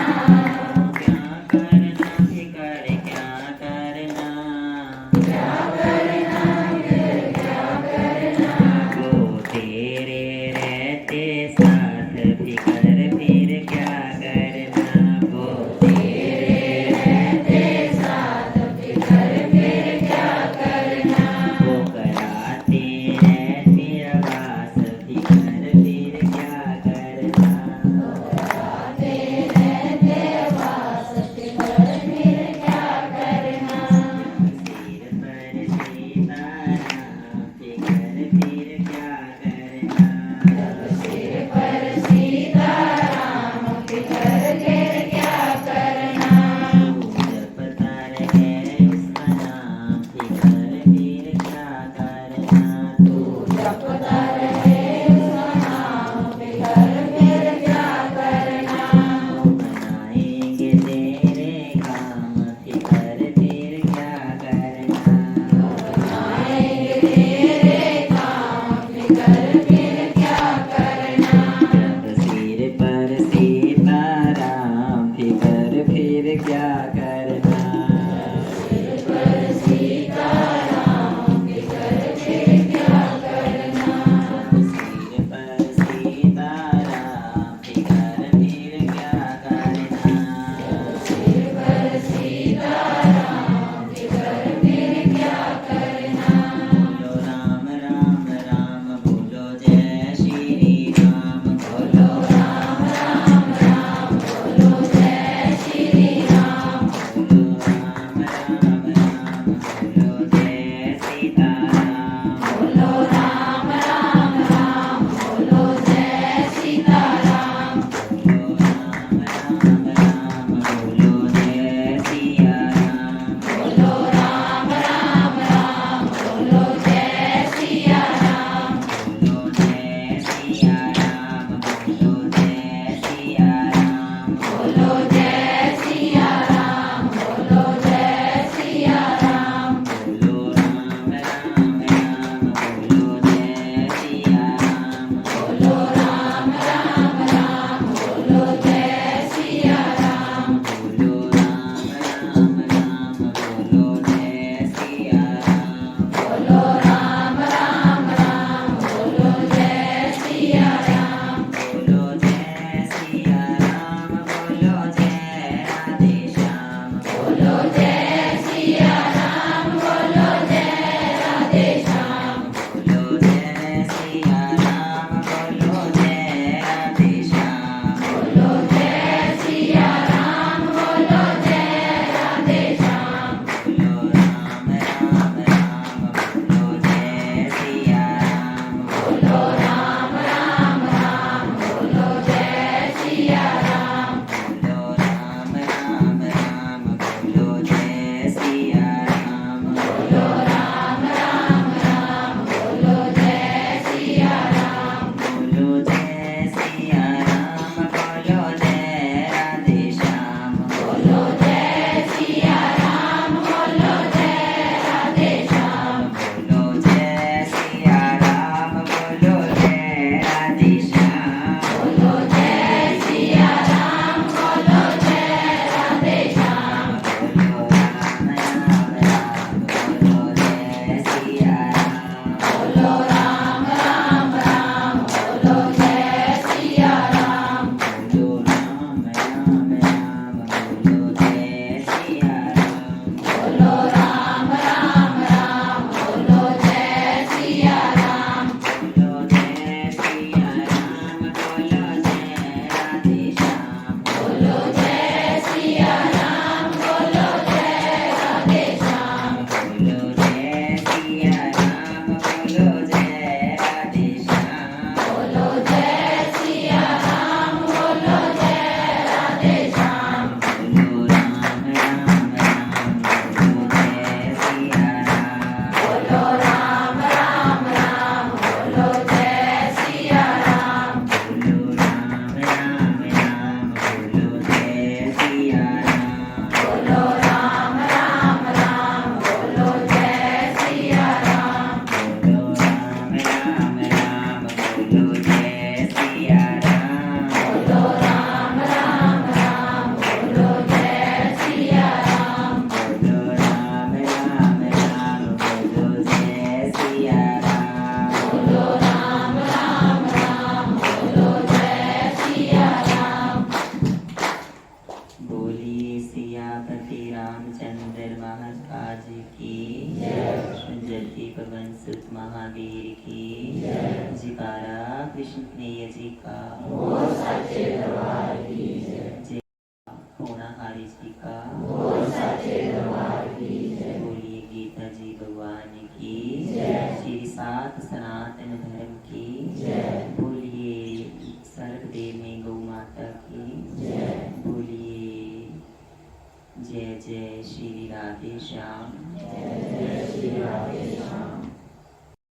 बोलिए सियापति रामचंद्र महाराज की, जति पवन सुत महावीर की, जयकारा कृष्ण कन्हैया जी का, जय होनाहारी जी का, बोलिए गीता जी भगवान की, श्री सात सनातन धर्म की, बोलिए सर्वदेव में गौ माता की, बोलिए जय जय श्री राधे श्याम।